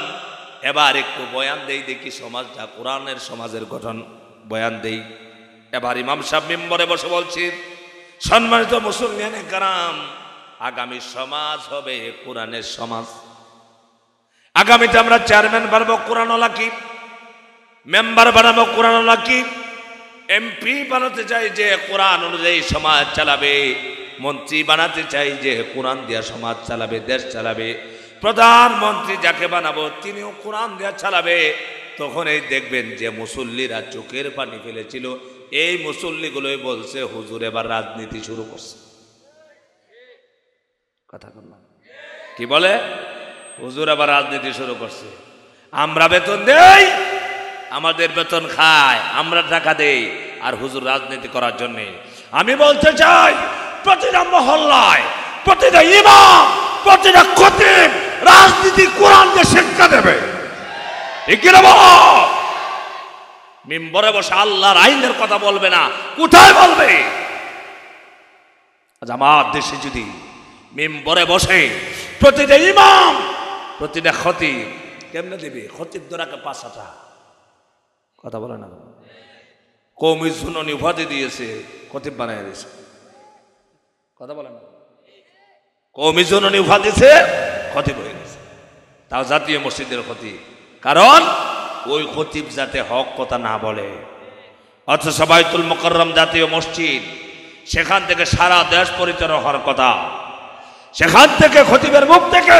এবার একটু বয়ান দেই, দেখি সমাজটা, কোরআনের সমাজের গঠন বয়ান দেই। এবার ইমাম সাহেব মিম্বরে বসে বলছি, সম্মানিত মুসলমানে কারাম, আগামী সমাজ হবে কোরআনের সমাজ। আগামীতে আমরা চেয়ারম্যান বানাবো কোরআনওয়ালা কি, মেম্বার বানাবো কোরআনওয়ালা কি, এমপি বানাতে চাই যে কোরআন অনুযায়ী সমাজ চালাবে, মন্ত্রী বানাতে চাই যে কোরআন দিয়া সমাজ চালাবে, দেশ চালাবে, প্রধানমন্ত্রী যাকে বানাবো তিনিও কোরআন দিয়া চালাবে। তখন এই দেখবেন যে মুসল্লিরা চোখের পানি ফেলেছিল, এই মুসল্লিগুলোই বলছে হুজুর এবার রাজনীতি শুরু করছে। কথা বললাম, কি বলে? হুজুর আবার রাজনীতি শুরু করছে। আমরা বেতন দেই, আমাদের বেতন খায়, আমরা টাকা দেই, আর হুজুর রাজনীতি করার জন্য। আমি বলতে চাই, প্রতিটা মহল্লায়, প্রতিটা ইমাম, প্রতিটা খতিব রাজনীতি কোরআনকে শিক্ষা দেবে। ঠিক কি না বলো? মিম্বরে বসে আল্লাহর আইনের কথা বলবে না, কোথায় বলবে? আজ আমার দেশে যদি মিম্বরে বসে প্রতিটা ইমাম, প্রতিটা খতিব কেমনে দিবে? খতিব দরাকে 5-6টা কথা বলে না, কওমি জুননি উপাধি দিয়েছে, খতিব বানায় দিয়েছে, কথা বলে না, কওমি জুননি উপাধি দিয়েছে, খতিব হয়ে গেছে, তাও জাতীয় মসজিদের খতিব। কারণ ওই খতিব যাতে হক কথা না বলে। অথচ বাইতুল মুকাররম জাতীয় মসজিদ, সেখান থেকে সারা দেশ পরিচালনা হওয়ার কথা, সেখান থেকে খতিবের মুখ থেকে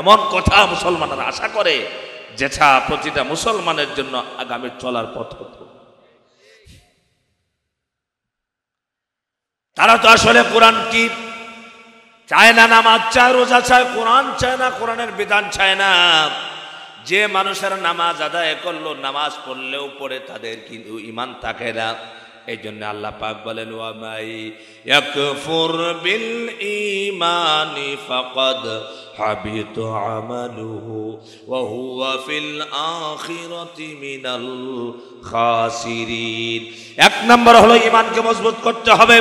এমন কথা মুসলমানরা আশা করে যেটা প্রতিটা মুসলমানের জন্য আগামী চলার পথ হতো। তারা তো আসলে কোরআন কি চায় না, নামাজ চায়, রোজা চায়, কোরআন চায় না, কোরআনের বিধান চায় না। যে মানুষের নামাজ আদায় করলো, নামাজ পড়লেও পড়ে, তাদের কিন্তু ঈমান থাকে না। এই জন্য আল্লাহ পাক বলেন, ওয়া মাই ইয়াকফুর বিল ঈমানি ফাকাদ হাবিতা আমালুহু ওয়া হুয়া ফিল আখিরাতি মিনাল খাসিরিন। এক নম্বর হলো ঈমানকে মজবুত করতে হবে।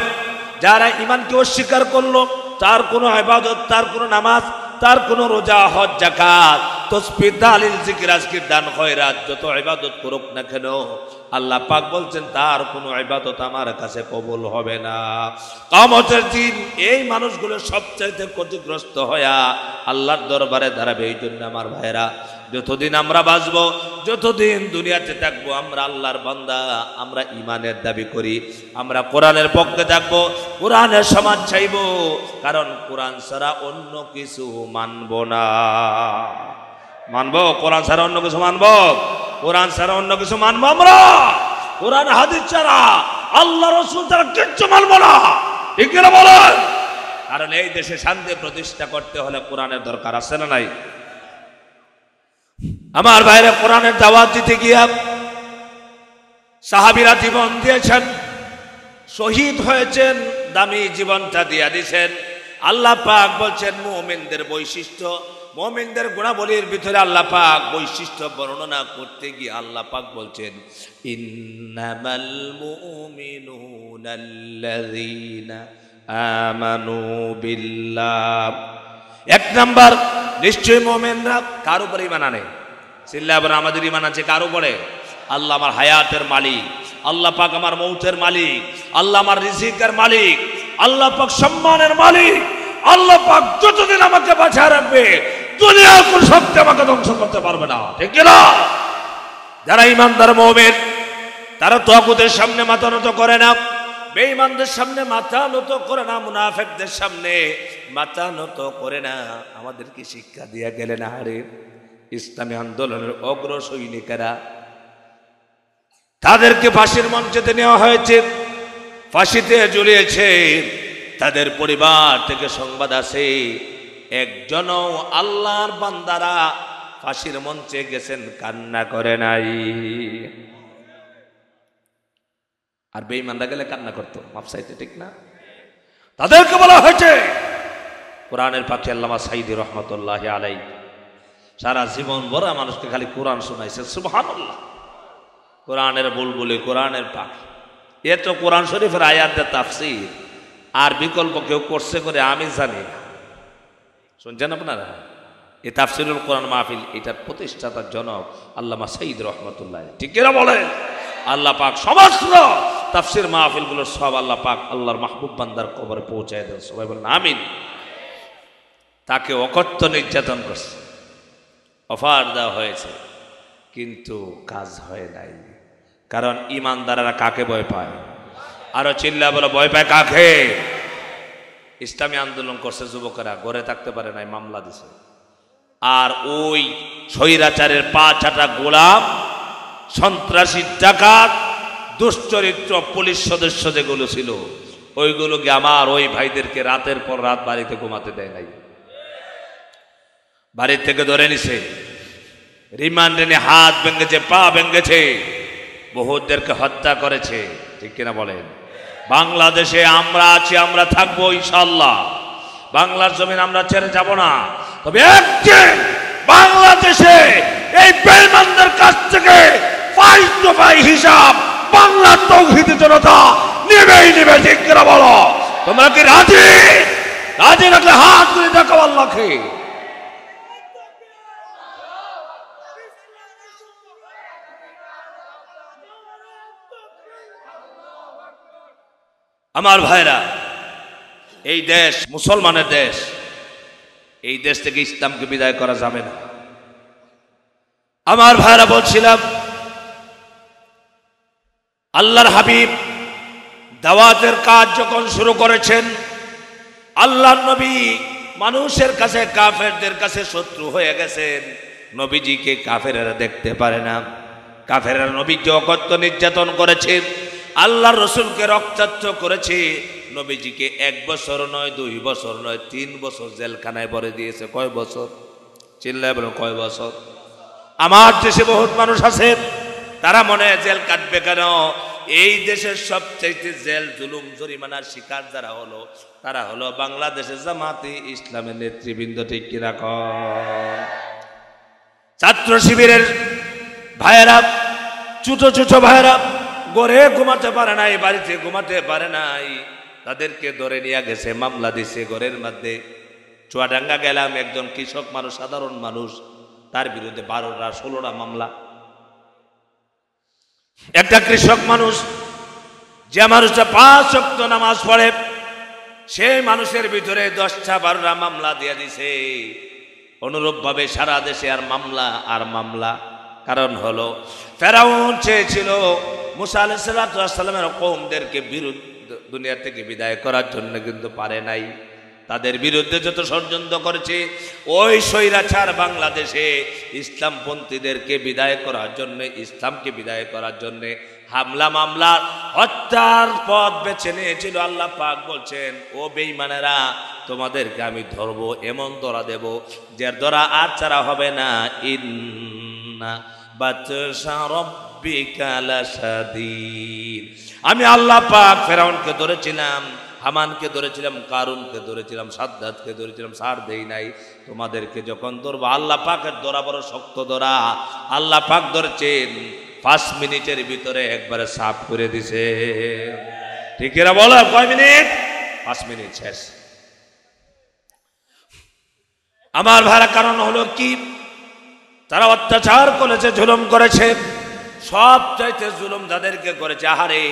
যারা ঈমানকে অস্বীকার করলো, তার কোনো ইবাদত, তার কোনো নামাজ, তার কোনো রোজা, হজ, যাকাত, তাসবিহ, তাহলিল, জিকির, আজকির, দান, খয়রাত, যত ইবাদত করুক না কেন, আল্লাহ পাক বলছেন তার কোনো ইবাদত আমার কাছে কবুল হবে না। কিয়ামতের দিন এই মানুষগুলো সবচাইতে ক্ষতিগ্রস্ত হয়া আল্লাহর দরবারে দাঁড়াবে। এই জন্য আমার ভাইরা, যতদিন আমরা বাঁচবো, যতদিন দুনিয়াতে থাকবো, আমরা আল্লাহর বান্দা, আমরা ঈমানের দাবি করি, আমরা কোরআনের পক্ষে থাকবো, কোরআনের সমাজ চাইবো। কারণ কোরআন ছাড়া অন্য কিছু মানব না। মানবো কোরআন ছাড়া অন্য কিছু মানবো? কোরআন ছাড়া অন্য কিছু মানবো আমরা? কোরআন হাদিস ছাড়া, আল্লাহ রাসূল ছাড়া কিচ্ছু মানবো না, ঠিক কিনা বলেন? কারণ এই দেশে শান্তি প্রতিষ্ঠা করতে হলে কোরআনের দরকার আছে না নাই? আমার ভাইরা, কোরআনের দাওয়াত দিতে গিয়া সাহাবীরা জীবন দিয়েছেন, শহীদ হয়েছেন, দামি জীবনটা দিয়া দিয়েছেন। আল্লাহ পাক বলছেন মুমিনদের বৈশিষ্ট্য, মুমিনদের গুণাবলীর ভিতরে আল্লাহ পাক বৈশিষ্ট্য বর্ণনা করতে গিয়ে আল্লাহ পাক বলছেন, ইন্নামাল মুমিনুনাল্লাযীনা আমানু বিল্লাহ। এক নাম্বার, নিশ্চয়ই মুমিনরা কার উপরে ঈমান আনে? চিল্লাবার আমাদের ঈমান আছে কার উপরে? আল্লাহ আমার হায়াতের মালিক, আল্লাহ পাক আমার মৌতের মালিক, আল্লাহ আমার রিজিকের মালিক, আল্লাহ পাক সম্মানের মালিক। আল্লাহ পাক যতদিন আমাকে বাঁচিয়ে রাখবে, দুনিয়ার কোন শক্তি আমাকে ধ্বংস করতে পারবে না, ঠিক না? যারা ঈমানদার মুমিন, তারা তাগুতের সামনে মাথা নত করে না, বেঈমানদের সামনে মাথা নত করে না, মুনাফিকদের সামনে মাথা নত করে না। আমাদেরকে শিক্ষা দিয়ে গেলেন আরে ইসলামী আন্দোলনের অগ্র সৈনিকেরা, তাদেরকে ফাঁসির মঞ্চেতে নেওয়া হয়েছে, ফাঁসিতে ঝুলিয়েছে। তাদের পরিবার থেকে সংবাদ আছে একজনও আল্লাহর বান্দারা ফাঁসির মঞ্চে গেছেন, কান্না করে নাই। আর বেঈমানরা গেলে কান্না করতো, মাপ চাইতে, ঠিক না? তাদেরকে বলা হয়েছে, কোরআনের পাখি আল্লামা সাঈদী রহমতুল্লাহি আলাইহি সারা জীবন ভরা মানুষকে খালি কোরআন শোনাইছে, সুবহানাল্লাহ। কোরআনের বুলবুলি, কোরআনের পাখি। এ তো কোরআন শরীফের আয়াতের তাফসীর, আর বিকল্প কেউ করছে করে আমি জানি না। শুনছেন আপনারা? এই তাফসীরুল কোরআন মাহফিল, এটার প্রতিষ্ঠাতার জনক আল্লামা সাঈদী রহমতুল্লাহ, ঠিক কিনা বলেন? আল্লাহ পাক সমস্ত তাফসীর মাহফিলগুলোর সব আল্লাহ পাক আল্লাহর মাহবুব বান্দার কবরে পৌঁছায় দেন। সবাই বলেন আমিন। তাকে অকথ্য নির্যাতন করছে, অফার দেওয়া হয়েছে, কিন্তু কাজ হয় নাই। কারণ ঈমানদারেরা কাকে ভয় পায়? আরো চিল্লা বলে, ভয় পায় কাকে? ইসলামী আন্দোলন করছে যুবকেরা, ঘরে থাকতে পারে নাই, মামলা দিছে। আর ওই স্বৈরাচারের পা চাটা গোলাম, সন্ত্রাসী, ডাকাত, দুশ্চরিত্র পুলিশ সদস্য যেগুলো ছিল, ওইগুলোকে আমার ওই ভাইদেরকে রাতের পর রাত বাড়িতে ঘুমাতে দেয় নাই। বাড়ির থেকে ধরে নিছে, রিমান্ডে নিয়ে হাত ভেঙেছে, পা ভেঙেছে, বহুদেরকে হত্যা করেছে, ঠিক কিনা বলেন? বাংলাদেশে আমরা আছি, আমরা থাকবো ইনশাআল্লাহ। বাংলার জমিন আমরা ছেড়ে যাব না। তবে একদিন বাংলাদেশে এই বেঈমানদের কাছ থেকে 5 দফায় হিসাব বাংলার তৌহিদি জনতা নেবেই নেবে। ঠিক করে বলো, তোমরা কি রাজি? রাজি রাখলে হাত তুলে দেখো আল্লাহকে। আমার ভাইরা, এই দেশ মুসলমানের দেশ, এই দেশ থেকে ইসলামকে বিদায় করা যাবে না। আমার ভাইরা, বলছিলাম আল্লাহর হাবিব দাওয়াতের কাজ যখন শুরু করেছেন, আল্লাহর নবী মানুষের কাছে কাফেরদের কাছে শত্রু হয়ে গেছেন। নবীজিকে কাফেরেরা দেখতে পারে না। কাফেররা নবীকে অকথ্য নির্যাতন করেছে, আল্লাহর রসুলকে রক্তাক্ত করেছে। নবীজিকে 1 বছর নয়, 2 বছর নয়, 3 বছর জেলখানায় ভরে দিয়েছে। কয় বছর? চিল্লায় বলেন, কয় বছর? আমার দেশে বহুত মানুষ আছে, তারা মনে হয় জেল কাটবে কেন? এই দেশের সবচেয়ে জেল জুলুম জরিমানার শিকার যারা হলো, তারা হলো বাংলাদেশের জামাতে ইসলামের নেতৃবৃন্দ। ঠিক কিনা কন? ছাত্র শিবিরের ভাইয়েরা, ছোট ছোট ভাইয়েরা ঘরে ঘুমাতে পারে নাই, বাড়িতে ঘুমাতে পারে নাই, তাদেরকে ধরে নিয়ে গেছে, মামলা দিছে ঘরের মধ্যে। চুয়াডাঙ্গা গেলাম, একজন কৃষক মানুষ, সাধারণ মানুষ, তার বিরুদ্ধে 12টা 16টা মামলা। একটা কৃষক মানুষ, যে মানুষটা 5 ওয়াক্ত নামাজ পড়ে, সেই মানুষের ভিতরে 10টা 12টা মামলা দিয়ে দিছে। অনুরূপ ভাবে সারা দেশে আর মামলা আর মামলা। কারণ হলো ফেরাউন চেয়েছিল মুসা আলাইহিস সালামের কওমদেরকে দুনিয়া থেকে বিদায় করার জন্য, কিন্তু পারে নাই। তাদের বিরুদ্ধে যত ষড়যন্ত্র করেছে, ওই স্বৈরাচার বাংলাদেশে ইসলামপন্থীদেরকে বিদায় করার জন্য, ইসলামকে বিদায় করার জন্য হামলা মামলা হত্যার পথ বেছে নিয়েছিল। আল্লাহ পাক বলছেন, ও বেঈমানেরা, তোমাদেরকে আমি ধরবো, এমন ধরা দেব যে ধরা আর ছাড়া হবে না। ইন্না বাতশা রাব্বিকা লাশাদীদ। আমি আল্লাহ পাক ফেরাউনকে ধরেছিলাম, হামানকে ধরেছিলাম, কারুনকে ধরেছিলাম, সাদ্দাতকে ধরেছিলাম, ছাড় দেই নাই। তোমাদেরকে যখন ধরবো, আল্লাহ পাকের ধরা বড় শক্ত ধরা। আল্লাহ পাক ধরেছেন, 5 মিনিটের ভিতরে একবারে সাফ করে দিছে। ঠিক এরা বলো, কয় মিনিট? 5 মিনিট শেষ। আমার ভাড়া কারণ হলো কি? তারা অত্যাচার করেছে, জুলুম করেছে। সব চাইতে জুলুম যাদেরকে করেছে, আহারে,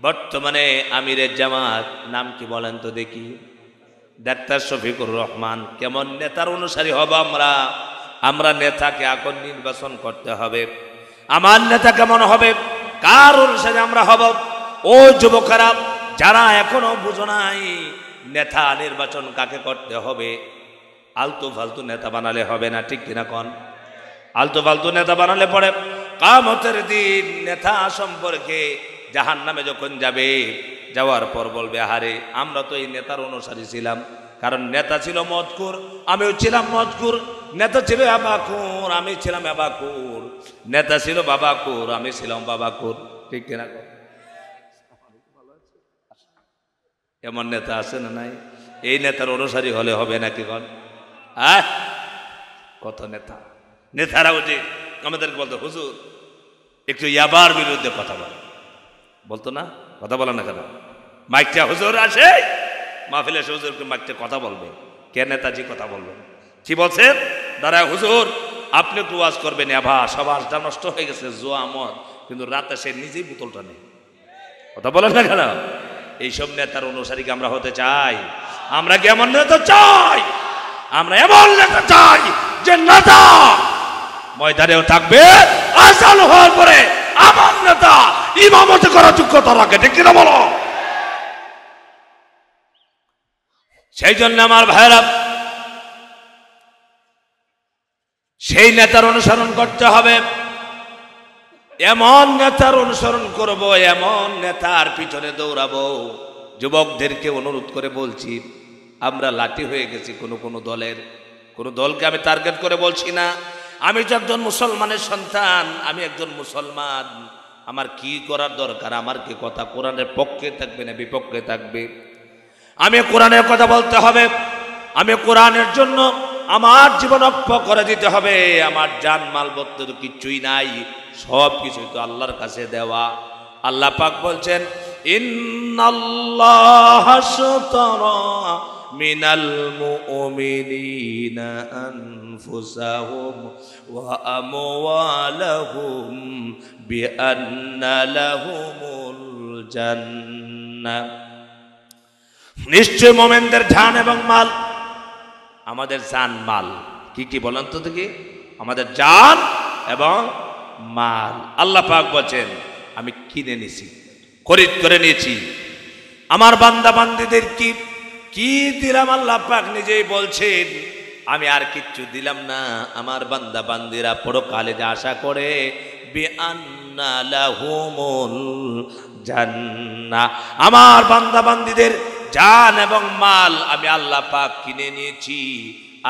বর্তমানে আমিরের জামাত নাম কি বলেন তো দেখি? ডাক্তার শফিকুর রহমান। কেমন নেতার অনুসারী হব আমরা? আমরা নেতাকে এখন নির্বাচন করতে হবে। আমার নেতা কেমন হবে, কার অনুসারী আমরা হব? ও যুবকেরা যারা এখনো বুঝো নাই নেতা নির্বাচন কাকে করতে হবে, আলতু ফালতু নেতা বানালে হবে না। ঠিক কিনা কন? আলতু ফালতু নেতা বানালে পরে কিয়ামতের দিন নেতা সম্পর্কে জাহান্নামে যখন যাবে, যাওয়ার পর বলবে, আরে আমরা তো এই নেতার অনুসারী ছিলাম। কারণ নেতা ছিল মজকুর, আমিও ছিলাম মজকুর। নেতা ছিল আবাকুর, আমি ছিলাম আবাকুর। নেতা ছিল বাবাকুর, আমি ছিলাম বাবাকুর। ঠিক কিনা? এমন নেতা আছে না নাই? এই নেতার অনুসারী হলে হবে নাকি কন? কত নেতা, নেতারা উঠে আমাদেরকে বলতো, হুজুর একটু ইয়াবার বিরুদ্ধে কথা বলে। বলতো না? কথা বলে না কেন? মাইকটা হুজুর আসে, মাহফিলে এসে হুজুরকে মাইকটা কথা বলবে। কে নেতাজি কথা বলবেন? কি বলছেন? দাঁড়ায় হুজুর, আপনি একটু ওয়াজ করবেন। আভা সবাসটা নষ্ট হয়ে গেছে, জোয়া মদ, কিন্তু রাতে সে নিজেই বোতলটা নেই। কথা বলেন না কেন? এইসব নেতার অনুসারীকে আমরা হতে চাই? আমরা কি এমন নেতা চাই? আমরা এমন নেতা চাই যে নেতা ময়দানেও থাকবে, আসাল হওয়ার পরে আমার নেতা ইমামতি করার যোগ্যতা রাখে। ঠিক কিনা বলো? সেই জন্য আমার ভাইরা, সেই নেতার অনুসরণ করতে হবে। এমন নেতার অনুসরণ করব, এমন নেতার পিছনে দৌড়াবো। যুবকদেরকে অনুরোধ করে বলছি, আমরা লাঠি হয়ে গেছি কোনো দলের। কোনো দলকে আমি টার্গেট করে বলছি না। আমি তো একজন মুসলমানের সন্তান, আমি একজন মুসলমান। আমার কি করার দরকার? আমার কি কথা কোরআনের পক্ষে থাকবে না বিপক্ষে থাকবে? আমি কোরআনের কথা বলতে হবে। আমি কোরআনের জন্য আমার জীবন অক্ষ করে দিতে হবে। আমার জান মাল বলতে তো কিচ্ছুই নাই, সব কিছু তো আল্লাহর কাছে দেওয়া। আল্লাহ পাক বলছেন ইন্নাল্লাহা আশতারা মিনাল মুমিনিনা আনফুসাহুম ওয়া আমওয়ালাহুম বিআন্না লাহুমুল জান্নাহ। নিশ্চয় মুমিনদের জান এবং মাল, আমাদের জান মাল কি কি বলেন তো দেখি? আমাদের জান এবং মাল আল্লাহ পাক বলেন আমি কিনে নিয়েছি, খরিদ করে নিয়েছি। আমার বান্দা বান্দীদের কি দিলাম? আল্লাহ পাক নিজেই বলছেন আমি আর কিচ্ছু দিলাম না। আমার বান্দা বান্দীরা পরকালে যে আশা করে বিআন্না লাহুমুল জান্নাহ, আমার বান্দা বান্দীদের জান এবং মাল আমি আল্লাহ পাক কিনে নিয়েছি,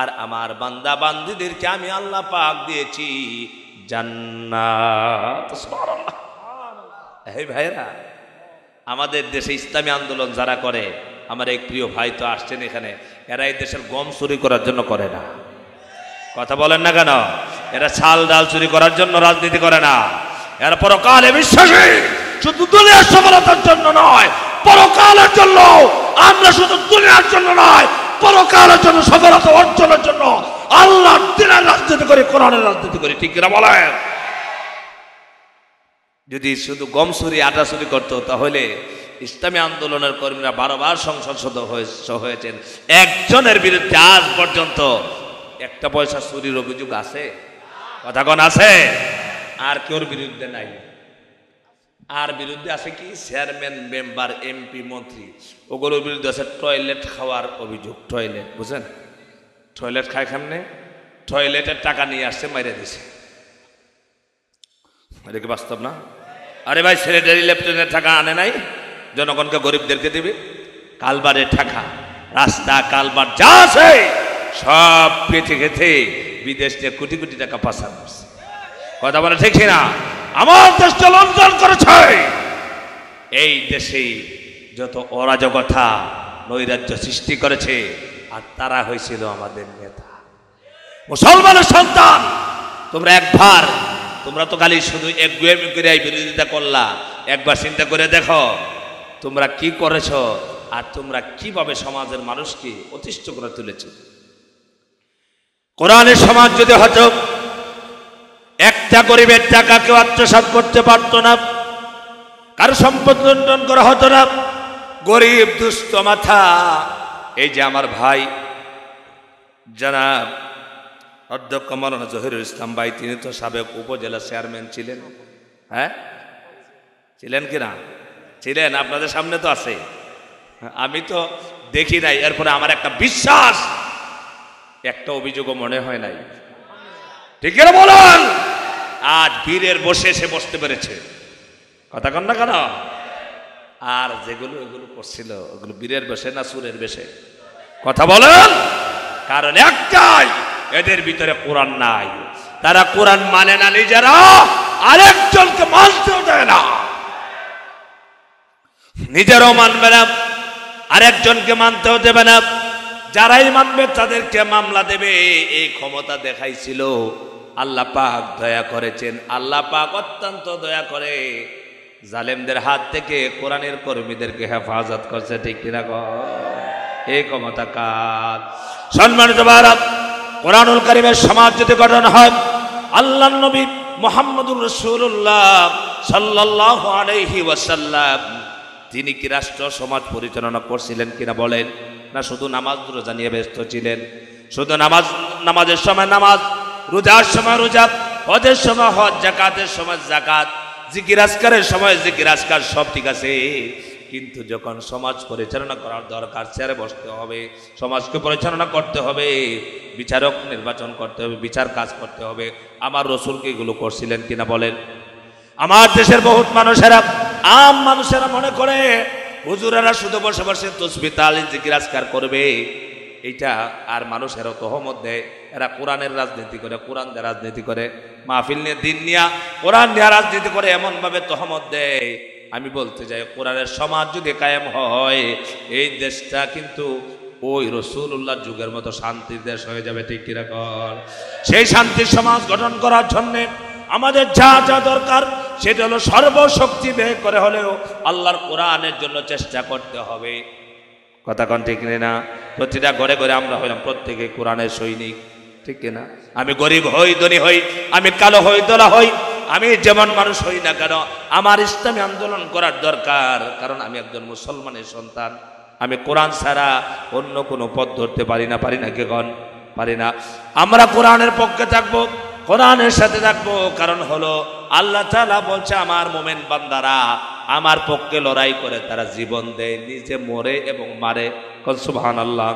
আর আমার বান্দা বান্দীদেরকে আমি আল্লাহ পাক দিয়েছি জান্নাত। সুবহানাল্লাহ। এই ভাইরা, আমাদের দেশে ইসলামী আন্দোলন যারা করে, আমার এক প্রিয় ভাই তো আসছেন এখানে, এরা এই দেশের গম চুরি করার জন্য করে না। কথা বলেন না কেন? এরা চাল ডাল চুরি করার জন্য রাজনীতি করে না। এরা পরকালে বিশ্বাসী, শুধু দুনিয়ার সফলতার জন্য নয়, পরকালের জন্য। আমরা শুধু দুনিয়ার জন্য নয়, পরকালের জন্য সফলতা অর্জনের জন্য আল্লাহর দ্বীনের রাজনীতি করি, কোরআনের রাজনীতি করি। ঠিক কিনা বলেন? যদি শুধু গম চুরি আটা চুরি করতো তাহলে ইসলামী আন্দোলনের কর্মীরা 12 বার সংসদ সদস্য হয়েছেন, একজনের বিরুদ্ধে আজ পর্যন্ত একটা পয়সা চুরির অভিযোগ আছে? কথা কোন আছে? আর কেউর বিরুদ্ধে নাই। আর বিরুদ্ধে আছে কি? চেয়ারম্যান, মেম্বার, এমপি, মন্ত্রী, ওগুলোর বিরুদ্ধে আছে টয়লেট খাওয়ার অভিযোগ। টয়লেট বুঝেন? টয়লেট খায় কেমনে? টয়লেটের টাকা নিয়ে আসছে, মাইরে দিছে। এটা কি বাস্তব না? আরে ভাই, সেক্রেটারি লেফটেন্যান্টের টাকা আনে নাই, জনগণকে গরিবদেরকে দিবে। কালবারের টাকা, রাস্তা কালবার যা আছে সব পেটে খেতে বিদেশ থেকে কোটি কোটি টাকা পাচার করছে। কথা বলে ঠিক না? আমার দেশটা লঞ্চন করেছে। এই দেশে যত অরাজকতা নৈরাজ্য সৃষ্টি করেছে, আর তারা হয়েছিল আমাদের নেতা। মুসলমানের সন্তান, তোমরা একবার, তোমরা তো খালি শুধু একগুয়েমি করে বিরোধিতা করলা, একবার চিন্তা করে দেখো তোমরা কি করেছ, আর তোমরা কিভাবে সমাজের মানুষকে অতিষ্ঠ করে তুলেছ। কোরআনের সমাজ যদি হতো, একটা গরিবের টাকা কেউ আত্মসাৎ করতে পারত না, কারো সম্পদ লুণ্ঠন করা হতো না। গরিব দুস্থ মাথা, এই যে আমার ভাই জনাব অধ্যক্ষ মাওলানা জহিরুল ইসলাম ভাই, তিনি তো সাবেক উপজেলা চেয়ারম্যান ছিলেন। হ্যাঁ, ছিলেন কিনা? ছিলেন। আপনাদের সামনে তো আছে, আমি তো দেখি নাই। এরপরে আমার একটা বিশ্বাস, একটা অভিযোগও মনে হয় নাই। ঠিক আছে বলেন? আজ বীরের বসে সে বসতে পেরেছে। কথা কন না কেন? আর যেগুলো এগুলো করছিল, ওগুলো বীরের বেশে না সুরের বেশে? কথা বলেন। কারণ একটাই, এদের ভিতরে কোরআন নাই। তারা কোরআন মানে না নিজেরা, আরেকজনকে মানতেও দেয় না। নিজেরাও মানবে না, আরেকজনকে মানতেও দেবে না। যারাই মানবে তাদেরকে মামলা দেবে। এই ক্ষমতা দেখাইছিল। আল্লাহ পাক দয়া করেছেন, আল্লাহ পাক অত্যন্ত দয়া করে জালেমদের হাত থেকে কোরআনের কর্মীদেরকে হেফাজত করছে। ঠিক কিনা? এই ক্ষমতা কার? সম্মানিত ভারত, কোরআনুল কারীমের সমাজ যদি গঠন হয়, আল্লাহর নবী মুহাম্মদুর রাসূলুল্লাহ সাল্লাল্লাহু আলাইহি ওয়াসাল্লাম তিনি কি রাষ্ট্র সমাজ পরিচালনা করছিলেন কিনা বলেন? না শুধু নামাজ রোজা নিয়ে ব্যস্ত ছিলেন? শুধু নামাজের সময় নামাজ, রোজার সময় রোজা, হজের সময় হজ, যাকাতের সময় যাকাত, জিকির আজকারের সময় জিকির আজকার, সব ঠিক আছে। কিন্তু যখন সমাজ পরিচালনা করার দরকার, চেয়ারে বসতে হবে, সমাজকে পরিচালনা করতে হবে, বিচারক নির্বাচন করতে হবে, বিচার কাজ করতে হবে, আমার রসুলকে এগুলো করছিলেন কিনা বলেন? আমার দেশের বহুত মানুষেরা, আম মানুষেরা মনে করে হুজুরেরা শুধু বসে বসে তাসবিহ তাহলিল জিকির আজকার করবে, এইটা। আর মানুষেরা তহমত দেয়, এরা কোরআনের রাজনীতি করে, কোরআন দিয়ে রাজনীতি করে, মাহফিল নিয়ে, দিন নিয়ে, কোরআন নিয়ে রাজনীতি করে, এমনভাবে তহমত দেয়। আমি বলতে চাই, কোরআনের সমাজ যদি কায়েম হয়, এই দেশটা কিন্তু ওই রাসূলুল্লাহ যুগের মতো শান্তির দেশ হয়ে যাবে। ঠিক কিরকম? সেই শান্তির সমাজ গঠন করার জন্যে আমাদের যা যা দরকার সেটা হলো সর্বশক্তি ব্যয় করে হলেও আল্লাহর কোরআনের জন্য চেষ্টা করতে হবে। কথা কোন ঠিক না? প্রতিটা ঘরে ঘরে আমরা হইলাম প্রত্যেকে কোরআনের সৈনিক, ঠিক কিনা? আমি গরিব হই, ধনী হই, আমি কালো হই, দোলা হই, আমি যেমন মানুষ হই না কেন, আমার ইসলামী আন্দোলন করার দরকার, কারণ আমি একজন মুসলমানের সন্তান। আমি কোরআন ছাড়া অন্য কোনো পথ ধরতে পারি না। পারি না? কে কন পারি না? আমরা কোরআনের পক্ষে থাকবো, কোরআনের সাথে থাকবো, কারণ হলো আল্লাহ তাআলা বলছে আমার মোমেন বান্দারা আমার পক্ষে লড়াই করে, তারা জীবন দেয়, নিজে মরে এবং মারে। সুবহানাল্লাহ।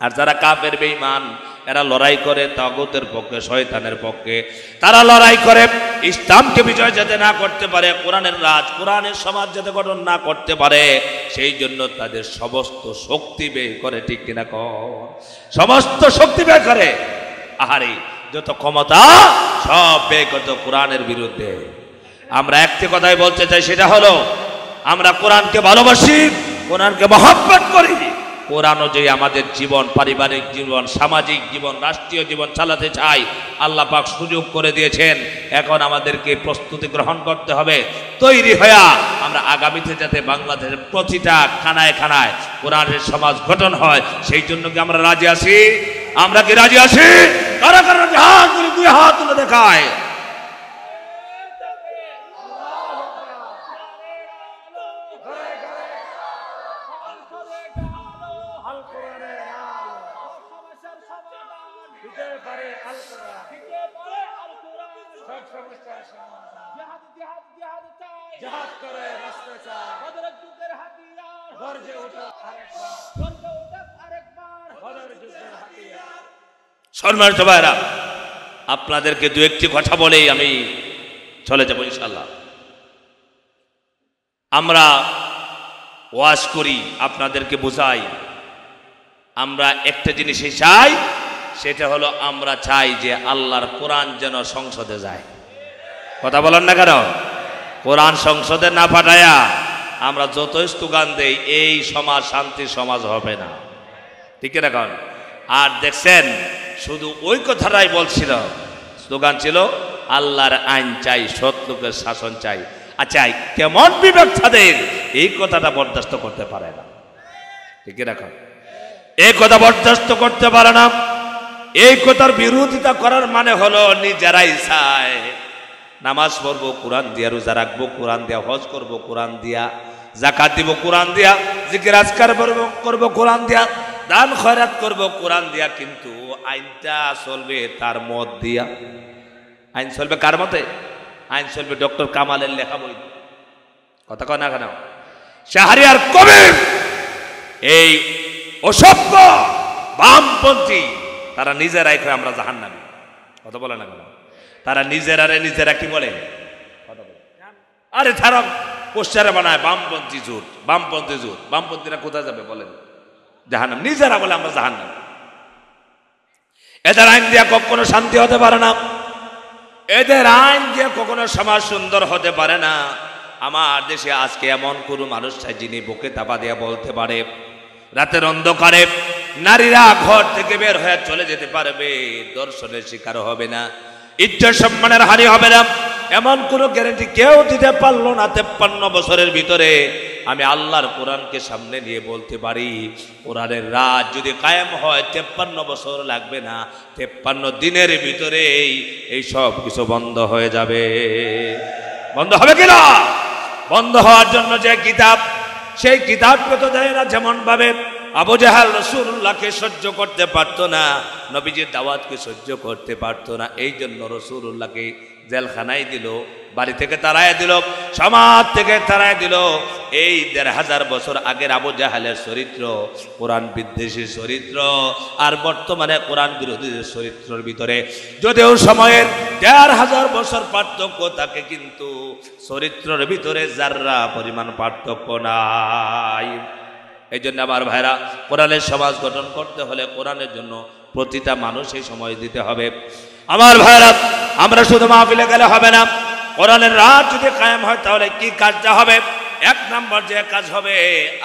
আর যারা কাফের বেঈমান এরা লড়াই করে তাগুতের পক্ষে, শয়তানের পক্ষে, তারা লড়াই করে ইসলামকে বিজয় যাতে না করতে পারে, কোরআনের রাজ, কোরআনের সমাজ যাতে গঠন না করতে পারে, সেই জন্য তাদের সমস্ত শক্তি ব্যয় করে, ঠিক কিনা কর? সমস্ত শক্তি ব্যয় করে, আহারে যত ক্ষমতা সব ব্যয় করতো কোরআনের বিরুদ্ধে। আমরা একটি কথাই বলতে চাই, সেটা হলো আমরা কোরআনকে ভালোবাসি, কোরআনকে মহব্বত করি। কোরআন অনুযায়ী আমাদের জীবন, পারিবারিক জীবন, সামাজিক জীবন, রাষ্ট্রীয় জীবন চালাতে চাই। আল্লাহ পাক সুযোগ করে দিয়েছেন, এখন আমাদেরকে প্রস্তুতি গ্রহণ করতে হবে, তৈরি হয়ে আমরা আগামীতে যাতে বাংলাদেশের প্রতিটা খানায় খানায় কোরআনের সমাজ গঠন হয়, সেই জন্য কি আমরা রাজি আছি? আমরা কি রাজি আছি? কারা কারা হাত তুলে, দুই হাত তুলে দেখায়। সম্মানিত ভাইরা, আপনাদেরকে দু একটি কথা বলেই আমি চলে যাব ইনশাআল্লাহ। আমরা ওয়াজ করি, আপনাদেরকে বোঝাই, আমরা একটা জিনিসই চাই, সেটা হলো আমরা চাই যে আল্লাহর কোরআন যেন সংসদে যায়। কথা বলেন না কেন? কোরআন সংসদে না পাঠায়া আমরা যত স্লোগান দেই, এই সমাজ শান্তির সমাজ হবে না, ঠিক না? কারণ আর দেখছেন শুধু ওই কথাটাই বলছিল, স্লোগান ছিল আল্লাহর আইন চাই, সৎ লোকের শাসন চাই। আচ্ছা, কেমন বিবেক তাদের এই কথাটা বরদাস্ত করতে পারে না, ঠিক না? এই কথা বরদাস্ত করতে পারে না। এই কথার বিরোধিতা করার মানে হলো নিজেরাই চায় নামাজ পড়বো কোরআন দিয়া, রোজা রাখবো কোরআন দিয়া, হজ করবো কোরআন দিয়া, যাকাত দিব কোরআন দিয়া, জিকির আজকার করবো কোরআন দিয়া, দান খয়রাত করবো কোরআন দিয়া, কিন্তু আইনটা চলবে তার মত দিয়া। আইন চলবে কার মতে? আইন চলবে ডক্টর কামালের লেখা বই। কথা কয় না কেন? শাহরিয়ার কবির এই অসভ্য বামপন্থী তারা নিজেরাই কয় আমরা জাহান্নামী। কথা বলে না কেন? তারা নিজেরা কি বলে? আরে তারা পোস্টারে বানায় বামপন্থী জোট, বামপন্থী জোট। বামপন্থীরা কোথায় যাবে বলেন? জাহান্নাম। নিজেরা বলে আমরা জাহান্নাম। এদের আইন দিয়ে কখনো শান্তি হতে পারে না, এদের আইন দিয়ে কখনো সমাজ সুন্দর হতে পারে না। আমার দেশে আজকে এমন কোনো মানুষ চাই যিনি বুকে চাপা দিয়ে বলতে পারে রাতের অন্ধকারে নারীরা ঘর থেকে বের হয়ে চলে যেতে পারবে, দর্শনের শিকার হবে না, ইজ্জত সম্মানের হানি হবে না, এমন কোনো গ্যারান্টি কেউ দিতে পারলো না। 53 বছরের ভিতরে আমি আল্লাহর কোরআনকে সামনে নিয়ে বলতে পারি, কোরআনের রাজ যদি কায়েম হয় 53 বছর লাগবে না, 53 দিনের ভিতরেই এই সব কিছু বন্ধ হয়ে যাবে। বন্ধ হবে কিনা? বন্ধ হওয়ার জন্য যে কিতাব, সেই কিতাবকে তো দেয় না। যেমন ভাবে আবু জাহাল রাসূলুল্লাহকে সহ্য করতে পারতো না, নবীজির দাওয়াতকে সহ্য করতে পারতো না, এই জন্য রাসূলুল্লাহকে জেলখানায় দিল, বাড়ি থেকে তাড়ায় দিল, সমাজ থেকে তাড়ায় দিল। এই 1500 বছর আগের আবু জাহালের চরিত্র কোরআন বিদ্বেষী চরিত্র, আর বর্তমানে কোরআন বিরোধী চরিত্রের ভিতরে যদিও সময়ের 1500 বছর পার্থক্য থাকে, কিন্তু চরিত্রের ভিতরে যাররা পরিমাণ পার্থক্য নাই। এই জন্য আমার ভাইরা, কোরআনের সমাজ গঠন করতে হলে কোরআনের জন্য প্রতিটা মানুষই সময় দিতে হবে। আমার ভাইরা, আমরা শুধু মাহফিলে গেলে হবে না, কোরআনের রাত যদি কায়েম হয় তাহলে কি কাজটা হবে? এক নম্বর যে কাজ হবে,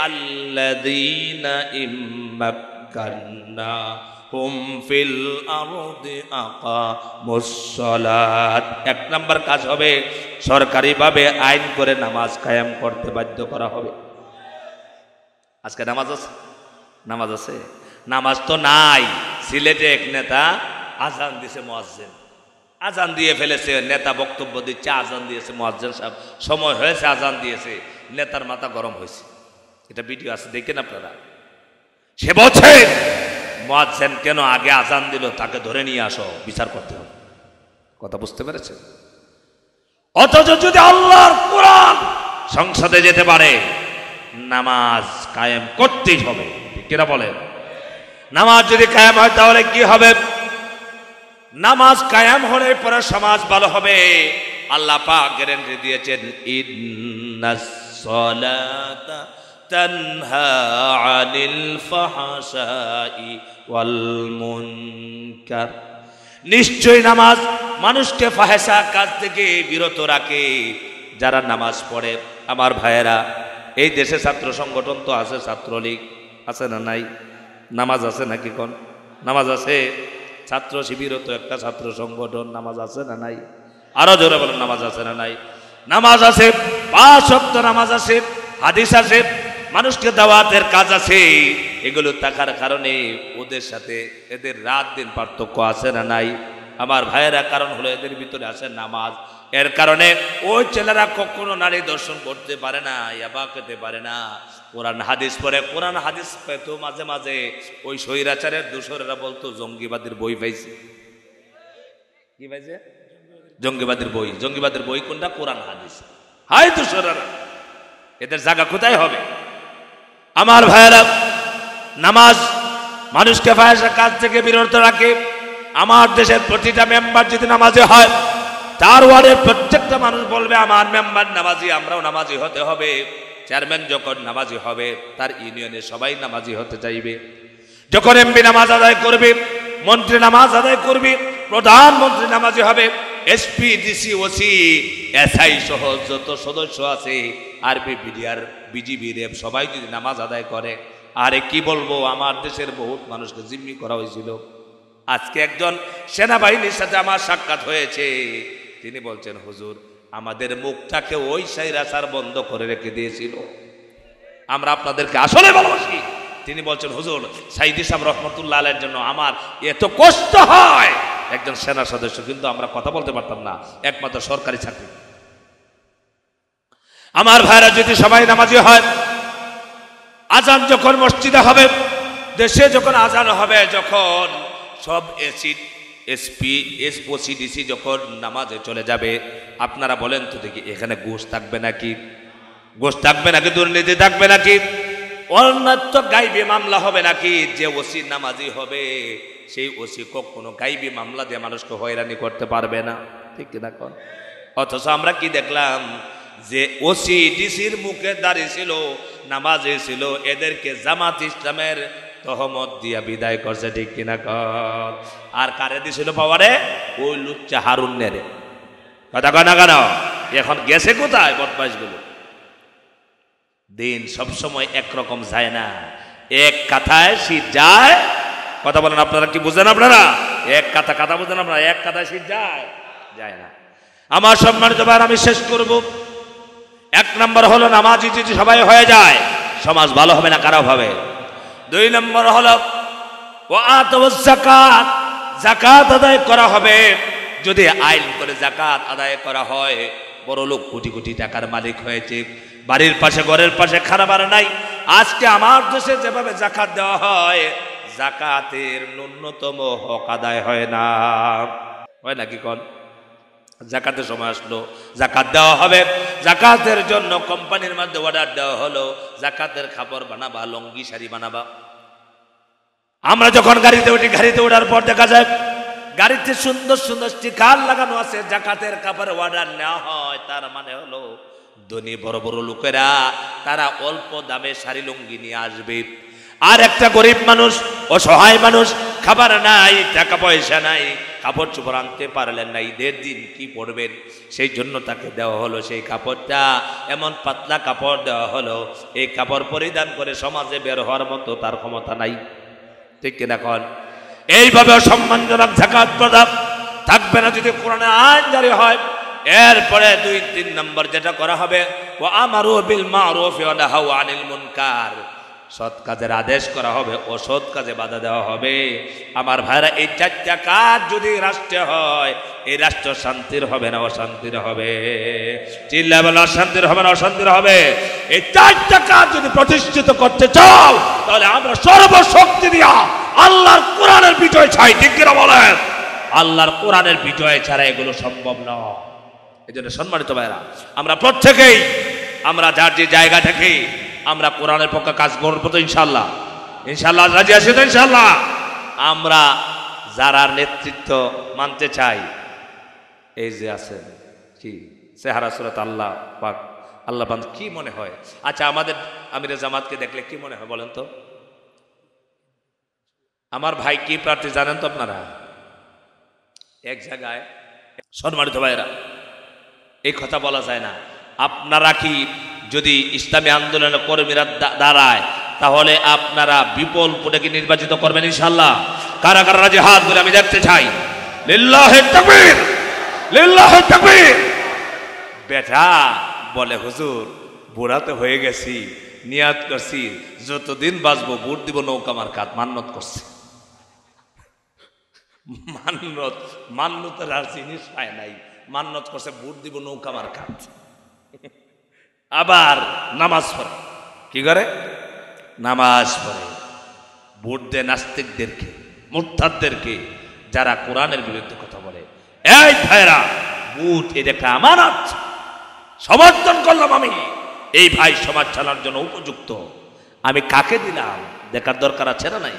আল্লাযীনা ইম্মাক্কান্না হুম ফিল আরদি আকামুস সালাত। এক নাম্বার কাজ হবে সরকারিভাবে আইন করে নামাজ কায়েম করতে বাধ্য করা হবে। আজকে নামাজ আছে? নামাজ আছে? নামাজ তো নাই। সিলেটে এক নেতা আজান দিয়েছে, মুয়াজ্জিন আজান দিয়ে ফেলেছে, নেতা বক্তব্য দিচ্ছে, আজান দিয়েছে, মুয়াজ্জিন সাহেব সময় হয়েছে, আজান দিয়েছে, নেতার মাথা গরম হয়েছে। এটা ভিডিও আছে, দেখেন আপনারা। সে বলছে মুয়াজ্জিন কেন আগে আজান দিল, তাকে ধরে নিয়ে আসো, বিচার করতে হবে। কথা বুঝতে পেরেছেন? অথচ যদি আল্লাহর কোরআন সংসদে যেতে পারে, নামাজ কায়েম করতেই হবে। কিনা বলেন? নামাজ যদি কায়েম হয় তাহলে কি হবে? নামাজ কায়েম হলে পরে সমাজ ভালো হবে। আল্লাহ পাক গ্যারান্টি দিয়েছেন, ইন্নাস সালাতা তানহা আনিল ফাহশাই ওয়াল মুনকার। নিশ্চয় নামাজ মানুষকে ফাহেসা কাজ থেকে বিরত রাখে। যারা নামাজ পড়ে আমার ভাইয়েরা, এই দেশে ছাত্র সংগঠন তো আছে, ছাত্রলীগ আছে না নাই? নামাজ আছে নাকি? কোন নামাজ আছে? ছাত্র শিবিরও তো একটা ছাত্র সংগঠন, নামাজ আছে না নাই? আরো জোরে বলেন, নামাজ আছে না নাই? নামাজ আছে, 5 ওয়াক্ত নামাজ আছে, হাদিস আছে, মানুষকে দাওয়াতের কাজ আছে। এগুলো থাকার কারণে ওদের সাথে এদের রাত দিন পার্থক্য আছে না নাই? আমার ভাইয়েরা, কারণ হলো এদের ভিতরে আছে নামাজ। এর কারণে ওই ছেলেরা কখনো নারী দর্শন করতে পারে না, ইয়াবা খেতে পারে না, কোরআন হাদিস পড়ে। কোরআন হাদিস পেতো মাঝে মাঝে ওই স্বৈরাচারের দোসরেরা বলতো জঙ্গিবাদের বই পাইছে। কি পাইছে? জঙ্গিবাদের বই। জঙ্গিবাদের বই কোনটা? কোরআন হাদিস। হাই দোসরেরা, এদের জায়গা কোথায় হবে? আমার ভাইয়েরা, নামাজ মানুষকে ফাহেসা কাজ থেকে বিরত রাখে। আমার দেশের প্রতিটা মেম্বার যদি নামাজি হয়, তার ওয়ার্ডের প্রত্যেকটা মানুষ বলবে আমার মেম্বার নামাজি, আমরাও নামাজি হতে হবে। চেয়ারম্যান যখন নামাজি হবে, তার ইউনিয়নে সবাই নামাজি হতে চাইবে। যখন এমপি নামাজ আদায় করবে, মন্ত্রী নামাজ আদায় করবে, প্রধানমন্ত্রী নামাজি হবে, এসপি, ডিসি, ওসি, এসআই সহ যত সদস্য আছে, আরবি, বিডিআর, বিজিবি, র্যাব সবাই যদি নামাজ আদায় করে। আরে কি বলবো, আমার দেশের বহুত মানুষকে জিম্মি করা হয়েছিল। আজকে একজন সেনাবাহিনীর সাথে আমার সাক্ষাৎ হয়েছে। তিনি বলছেন, হুজুর আমাদের মুখটাকে ওই স্বৈরাচার বন্ধ করে রেখে দিয়েছিল, আমরা আপনাদেরকে আসলে ভালোবাসি। তিনি বলছেন, হুজুর সাইদি সাহেব রহমতুল্লাহ আলাইহির জন্য আমার এত কষ্ট হয়, একজন সেনা সদস্য, কিন্তু আমরা কথা বলতে পারতাম না, একমাত্র সরকারি চাকরি। আমার ভাইরা, যদি সবাই নামাজি হয়, আজান যখন মসজিদে হবে, দেশে যখন আজান হবে, যখন সব এসপি, ওসি, ডিসি যখন নামাজে চলে যাবে, আপনারা বলেন তো দেখি, এখানে ঘুষ থাকবে নাকি? ঘুষ থাকবে নাকি? দুর্নীতি থাকবে নাকি? অন্যত্র গাইবি মামলা হবে নাকি? যে ওসি নামাজি হবে, সেই ওসি কখনো গাইবি মামলা দিয়ে মানুষকে হয়রানি করতে পারবে না, ঠিক কিনা কোন? অথচ আমরা কি দেখলাম, যে ওসি ডিসির মুখে দাঁড়িয়ে ছিল, নামাজে ছিল, এদেরকে জামাত ইসলামের তহমত দিয়া বিদায় করছে, ঠিক কিনা কর? আর কারে দিছিল পাওয়ারে? ওই লুচ্চা হারুনের। কথা কয় না কেন? এখন গেছে কোথায় বদমাইশগুলো? দিন সবসময় একরকম যায় না, এক কথায় শীত যায়। কথা বলেন, আপনারা কি বুঝেন? আপনারা এক কথা বুঝেন? আপনারা এক কথায় শীত যায়? যায় না। আমার সম্মানিত ভাই, আমি শেষ করব। 1 নম্বর হলো, নামাজি যদি সবাই হয়ে যায়, সমাজ ভালো হবে না, খারাপ হবে। 2 নম্বর হলো যাকাত, যাকাত আদায় করা হবে। যদি আইন করে যাকাত আদায় করা হয়, বড় লোক কোটি কোটি টাকার মালিক হয়েছে, বাড়ির পাশে ঘরের পাশে খারাপ নাই। আজকে আমার দেশে যেভাবে যাকাত দেওয়া হয়, যাকাতের ন্যূনতম হক আদায় হয় না। হয় নাকি কোন? যাকাতের সময় আসলো, যাকাত দেওয়া হবে। যাকাতের জন্য কোম্পানির মধ্যে অর্ডার দেওয়া হলো, যাকাতের কাপড় বানাবা, লঙ্গি শাড়ি বানাবা। আমরা যখন গাড়িতে উঠি, গাড়িতে ওঠার পর দেখা যায় গাড়িতে সুন্দর সুন্দর স্টিকার লাগানো আছে, যাকাতের কাপড় অর্ডার নেওয়া হয়। তার মানে হলো ধনী বড় বড় লোকেরা তারা অল্প দামে শাড়ি লুঙ্গি নিয়ে আসবে, আর একটা গরিব মানুষ, অসহায় মানুষ, খাবার নাই, টাকা পয়সা নাই, কাপড় চোপড় আনতে পারলেন না, ঈদের দিন কি পরবেন, সেই জন্য তাকে দেওয়া হলো সেই কাপড়টা, এমন পাতলা কাপড় দেওয়া হলো, এই কাপড় পরিধান করে সমাজে বের হওয়ার মতো তার ক্ষমতা নাই, ঠিক কিনা কন? এইভাবে সম্মানজনক যাকাত প্রদান থাকবে না যদি কোরআনে আইন জারি হয়। এরপরে 2-3 নম্বর যেটা করা হবে, ওয়া আমারু বিল মারুফ ওয়া নাহাউ আনিল মুনকার, সৎ কাজের আদেশ করা হবে, অসৎ কাজে বাধা দেওয়া হবে। আমার ভাইরা, এই 4টা কাজ যদি রাষ্ট্রে হয়, এই রাষ্ট্র শান্তির হবে না অশান্তির হবে? চিল্লা বলে অশান্তির হবে না অশান্তির হবে? এই 4টা কাজ যদি প্রতিষ্ঠিত করতে চাও, তাহলে আমরা সর্বশক্তি দিয়া আল্লাহর কোরআনের বিজয় চাই। ঠিক কিনা বলেন? আল্লাহর কোরআনের বিজয় ছাড়া এগুলো সম্ভব নয়। এই জন্য সম্মানিত ভাইরা, আমরা প্রত্যেকেই আমরা যার যে জায়গা থেকে আমরা কোরআনের পক্ষে কাজ করব তো ইনশাআল্লাহ। ইনশাআল্লাহ রাজি আছি তো ইনশাআল্লাহ? আমরা যারা নেতৃত্ব মানতে চাই, এই যে আছেন কি চেহারা সুরত আল্লাহ পাক, আল্লাহ বান্ধ, কি মনে হয়? আচ্ছা, আমাদের আমিরে জামাতকে দেখলে কি মনে হয় বলেন তো? আমার ভাই কি প্রার্থী জানেন তো আপনারা? এক জায়গায়, সম্মানিত ভাইরা, এই কথা বলা যায় না। আপনারা কি যদি ইসলামী আন্দোলনের কর্মীরা দাঁড়ায়, তাহলে আপনারা বিপুল ভোটে কি নির্বাচিত করবেন ইনশাআল্লাহ? কারা কারা রাজি হাত বলে আমি দেখতে চাই। লিল্লাহি তাকবীর, লিল্লাহি তাকবীর। বেটা বলে, হুজুর বুড়াতে হয়ে গেছি, নিয়াত করছি যতদিন বাঁচবো ভোট দিব নৌকা মার্কাত, মান্নত করছি। মান্নতের আর জিনিস পায় নাই, মান্নত করছে ভোট দিব নৌকা মার্কাত। আবার নামাজ পড়ে, কি করে? নামাজ পড়ে, ভোট দেয় নাস্তিকদেরকে, মুরতাদদেরকে, যারা কোরআনের বিরুদ্ধে কথা বলে। এই ভাইরা, ভোট এটা একটা আমানত, সমর্থন করলাম আমি। এই ভাই সমাজ চালানোর জন্য উপযুক্ত, আমি কাকে দিলাম দেখার দরকার আছে না নাই?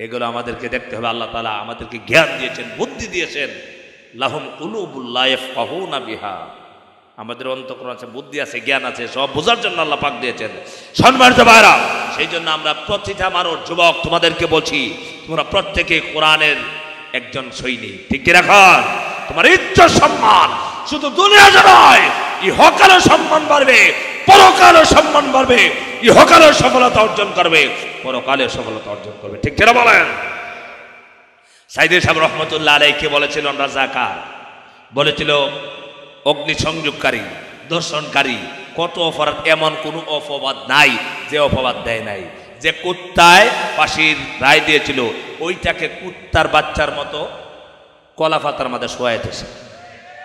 এগুলো আমাদেরকে দেখতে হবে। আল্লাহ তাআলা আমাদেরকে জ্ঞান দিয়েছেন, বুদ্ধি দিয়েছেন। লাহুম কুলুবুল লা ইয়াফকাহুনা বিহা, আমাদের অন্তঃকরণ আছে, বুদ্ধি আছে, জ্ঞান আছে, সব বোঝার জন্য আল্লাহ পাক দিয়েছেন। সম্মানিত ভাইরা, সেই জন্য আমরা প্রতিটা মানুষ, যুবক, তোমাদেরকে বলছি, তোমরা প্রত্যেকে কোরআনের একজন সৈনিক। ঠিক কি রাখন? তোমার ইজ্জত সম্মান শুধু দুনিয়াতে নয়, ইহকালে সম্মান বাড়বে, পরকালে সম্মান বাড়বে। ইহকালে সফলতা অর্জন করবে, পরকালে সফলতা অর্জন করবে। ঠিক কিনা বলেন? সাইদি সাহেব রহমতুল্লাহ আলাইহি বলেছিলেন রাজাকার, বলেছিল অগ্নিসংযোগকারী, দর্শনকারী, কত অপরাধ, এমন কোনো অপবাদ নাই যে অপবাদ দেয় নাই। যে কুত্তায় ফাঁসির রায় দিয়েছিল, ওইটাকে কুত্তার বাচ্চার মতো কলা পাতার মধ্যে শোয়াইতেছে।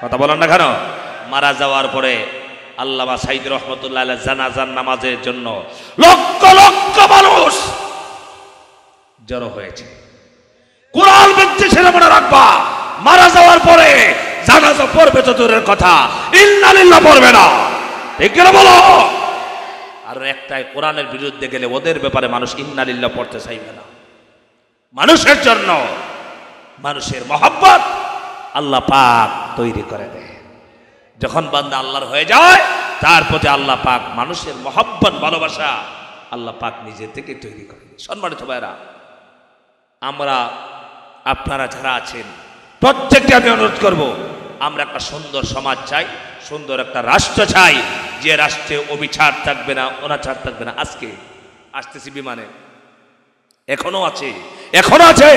কথা বলেন না কেন? মারা যাওয়ার পরে আল্লামা সাইদি রহমতুল্লাহ আলাইহি জানাজার নামাজের জন্য লক্ষ লক্ষ মানুষ জড়ো হয়েছে। কোরআন ব্যক্তি ছেলে মনে রাখবা, মারা যাওয়ার পরে জানাজা পড়বে তো দূরের কথা, ইন্না লিল্লাহ পড়বে না। ঠিক কিনা বলো? আর একটাই, কোরআনের বিরুদ্ধে গেলে ওদের ব্যাপারে মানুষ ইন্না লিল্লাহ পড়তে চাইবে না। মানুষের জন্য মানুষের মহব্বত আল্লাহ পাক তৈরি করে দেয়। যখন বান্দা আল্লাহর হয়ে যায়, তার প্রতি আল্লাহ পাক মানুষের মহব্বত, ভালোবাসা আল্লাহ পাক নিজে থেকে তৈরি করে। সম্মানিত ভাইরা, আমরা আপনারা যারা আছেন প্রত্যেককে আমি অনুরোধ করব, আমরা একটা সুন্দর সমাজ চাই, সুন্দর একটা রাষ্ট্র চাই, যে রাষ্ট্রে অবিচার থাকবে না, অনাচার থাকবে না। আজকে আসতেছি বিমানে, এখনো আছে, এখনো আছে।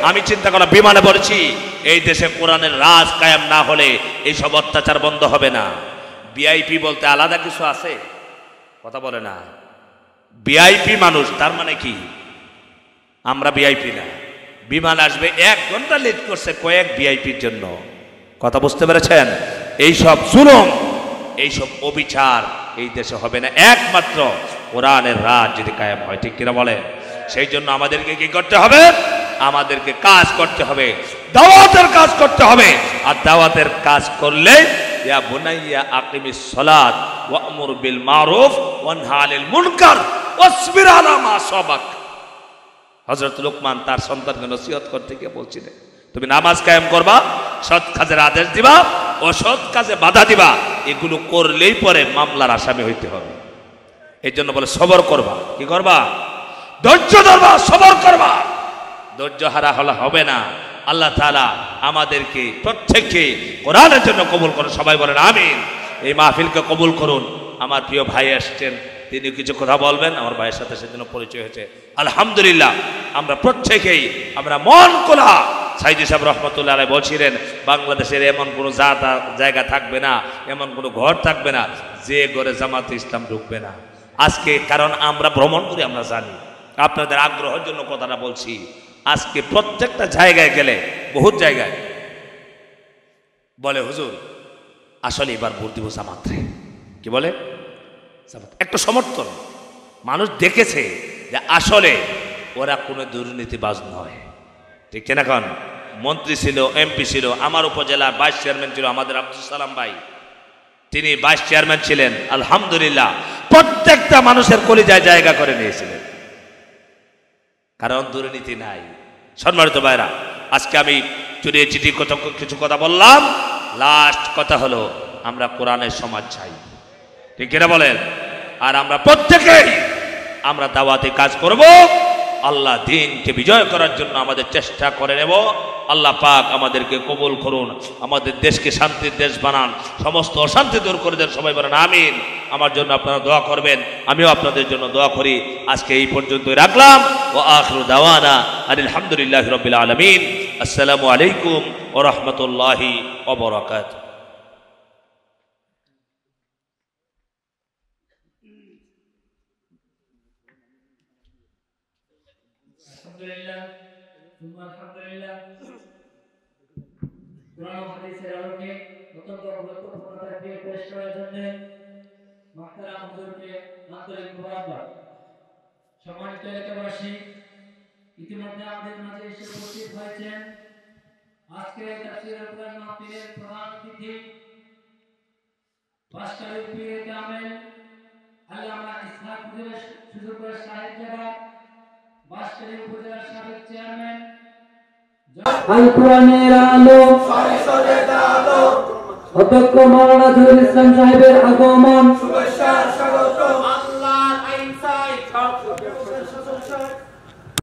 আমি চিন্তা করা বিমানে বলেছি, এই দেশে কোরআনের রাজ কায়েম না হলে এইসব অত্যাচার বন্ধ হবে না। ভিআইপি বলতে আলাদা কিছু আছে, কথা বলে না। ভিআইপি মানুষ, তার মানে কি আমরা ভিআইপি না? বিমান আসবে 1 ঘন্টা লেট করছে কয়েক ভিআইপির জন্য। কথা বুঝতে পেরেছেন? এইসব জুলুম, এইসব অবিচার এই দেশে হবে না, একমাত্র কোরআনের রাজ যদি কায়েম হয়। ঠিক কিনা বলে? সেই জন্য আমাদেরকে কি করতে হবে? আমাদেরকে কাজ করতে হবে, দাওয়াতের কাজ করতে হবে। আর দাওয়াতের কাজ করলে, ইয়া বুনাইয়া আকিমিস সালাত ওয়া'মুর বিল মারুফ ওয়ানহা আনিল মুনকার ওয়াসবির আলা মা সাবাক। হযরত লোকমান তার সন্তানকে নসিহত করতে গিয়ে বলছিলেন, তুমি নামাজ কায়েম করবা, সৎ কাজের আদেশ দিবা, অসৎ কাজে বাধা দিবা। এগুলো করলেই পরে মামলার আসামি হইতে হবে। এই জন্য বলে সবর করবা। কি করবা? ধৈর্য ধরবা, সবর করবা। ধৈর্য হারা হলে হবে না। আল্লাহ তাআলা আমাদেরকে প্রত্যেককে কোরআনের জন্য কবুল করুন। সবাই বলেন আমিন। এই মাহফিলকে কবুল করুন। আমার প্রিয় ভাই আসছেন, তিনি কিছু কথা বলবেন। আমার ভাইয়ের সাথে সেদিন পরিচয় হয়েছে। আলহামদুলিল্লাহ আমরা প্রত্যেকেই আমরা মন খোলা। সাইদি সাহেব রহমতুল্লাহ আলাইহি বলছিলেন বাংলাদেশের এমন কোনো জায়গা থাকবে না, এমন কোনো ঘর থাকবে না যে ঘরে জামাতে ইসলাম ঢুকবে না। আজকে কারণ আমরা ভ্রমণ করি, আমরা জানি। আপনাদের আগ্রহের জন্য কথাটা বলছি। আজকে প্রত্যেকটা জায়গায় গেলে বহুত জায়গায় বলে হুজুর আসলে এবার ভোট দিব জামাতে। কি বলে? জামাত। একটা সমর্থন মানুষ দেখেছে যে আসলে ওরা কোনো দুর্নীতিবাজ নয়। ঠিক কিনা? এখন মন্ত্রী ছিল, এমপি ছিল, আমার উপজেলার ভাইস চেয়ারম্যান ছিল আমাদের আব্দুল সালাম ভাই, তিনি ভাইস চেয়ারম্যান ছিলেন। আলহামদুলিল্লাহ প্রত্যেকটা মানুষের কলিজায় জায়গা করে নিয়েছিলেন, কারণ দুর্নীতি নাই। সম্মানিত ভাইরা, আজকে আমি চুরিয়ে চিঠি কিছু কথা বললাম। লাস্ট কথা হলো আমরা কোরআনের সমাজ চাই। ঠিক কিনা বলেন? আর আমরা প্রত্যেকেই আমরা দাওয়াতে কাজ করব। আল্লাহ দিনকে বিজয় করার জন্য আমাদের চেষ্টা করে নেব। আল্লাহ পাক আমাদেরকে কবুল করুন, আমাদের দেশকে শান্তির দেশ বানান, সমস্ত অশান্তি দূর করে দেন। সবাই বলেন আমিন। আমার জন্য আপনারা দোয়া করবেন, আমিও আপনাদের জন্য দোয়া করি। আজকে এই পর্যন্তই রাখলাম। ওয়া আখিরু দাওয়ানা আলহামদুলিল্লাহি রাব্বিল আলামিন। আসসালামু আলাইকুম ওয়া রাহমাতুল্লাহি ওয়া বারাকাতুহু। আলহামদুলিল্লাহ কোরআন ও হাদিসের আলোকে অত্যন্ত গুরুত্বপূর্ণ তাকবীর পেশ করার জন্য মুহতারাম হুজুরকে আন্তরিক মোবারকবাদ। সম্মানিত এলাকাবাসী, ইতিমধ্যে আমাদের মাঝে এসে উপস্থিত হয়েছেন আজকে তাফসীরুল কোরআন মাহফিলের প্রধান অতিথি বাসকালী পীর কামেল আল্লামা ইসহাক হুজুর সুজুপুর সাহেব জায়গা বাসকালী উপজেলার সাবেক চেয়ারম্যান আল কোরআনের আলো অধ্যক্ষ মাওলানা জহুরুল ইসলাম সাহেবের আগমন, শুভেচ্ছা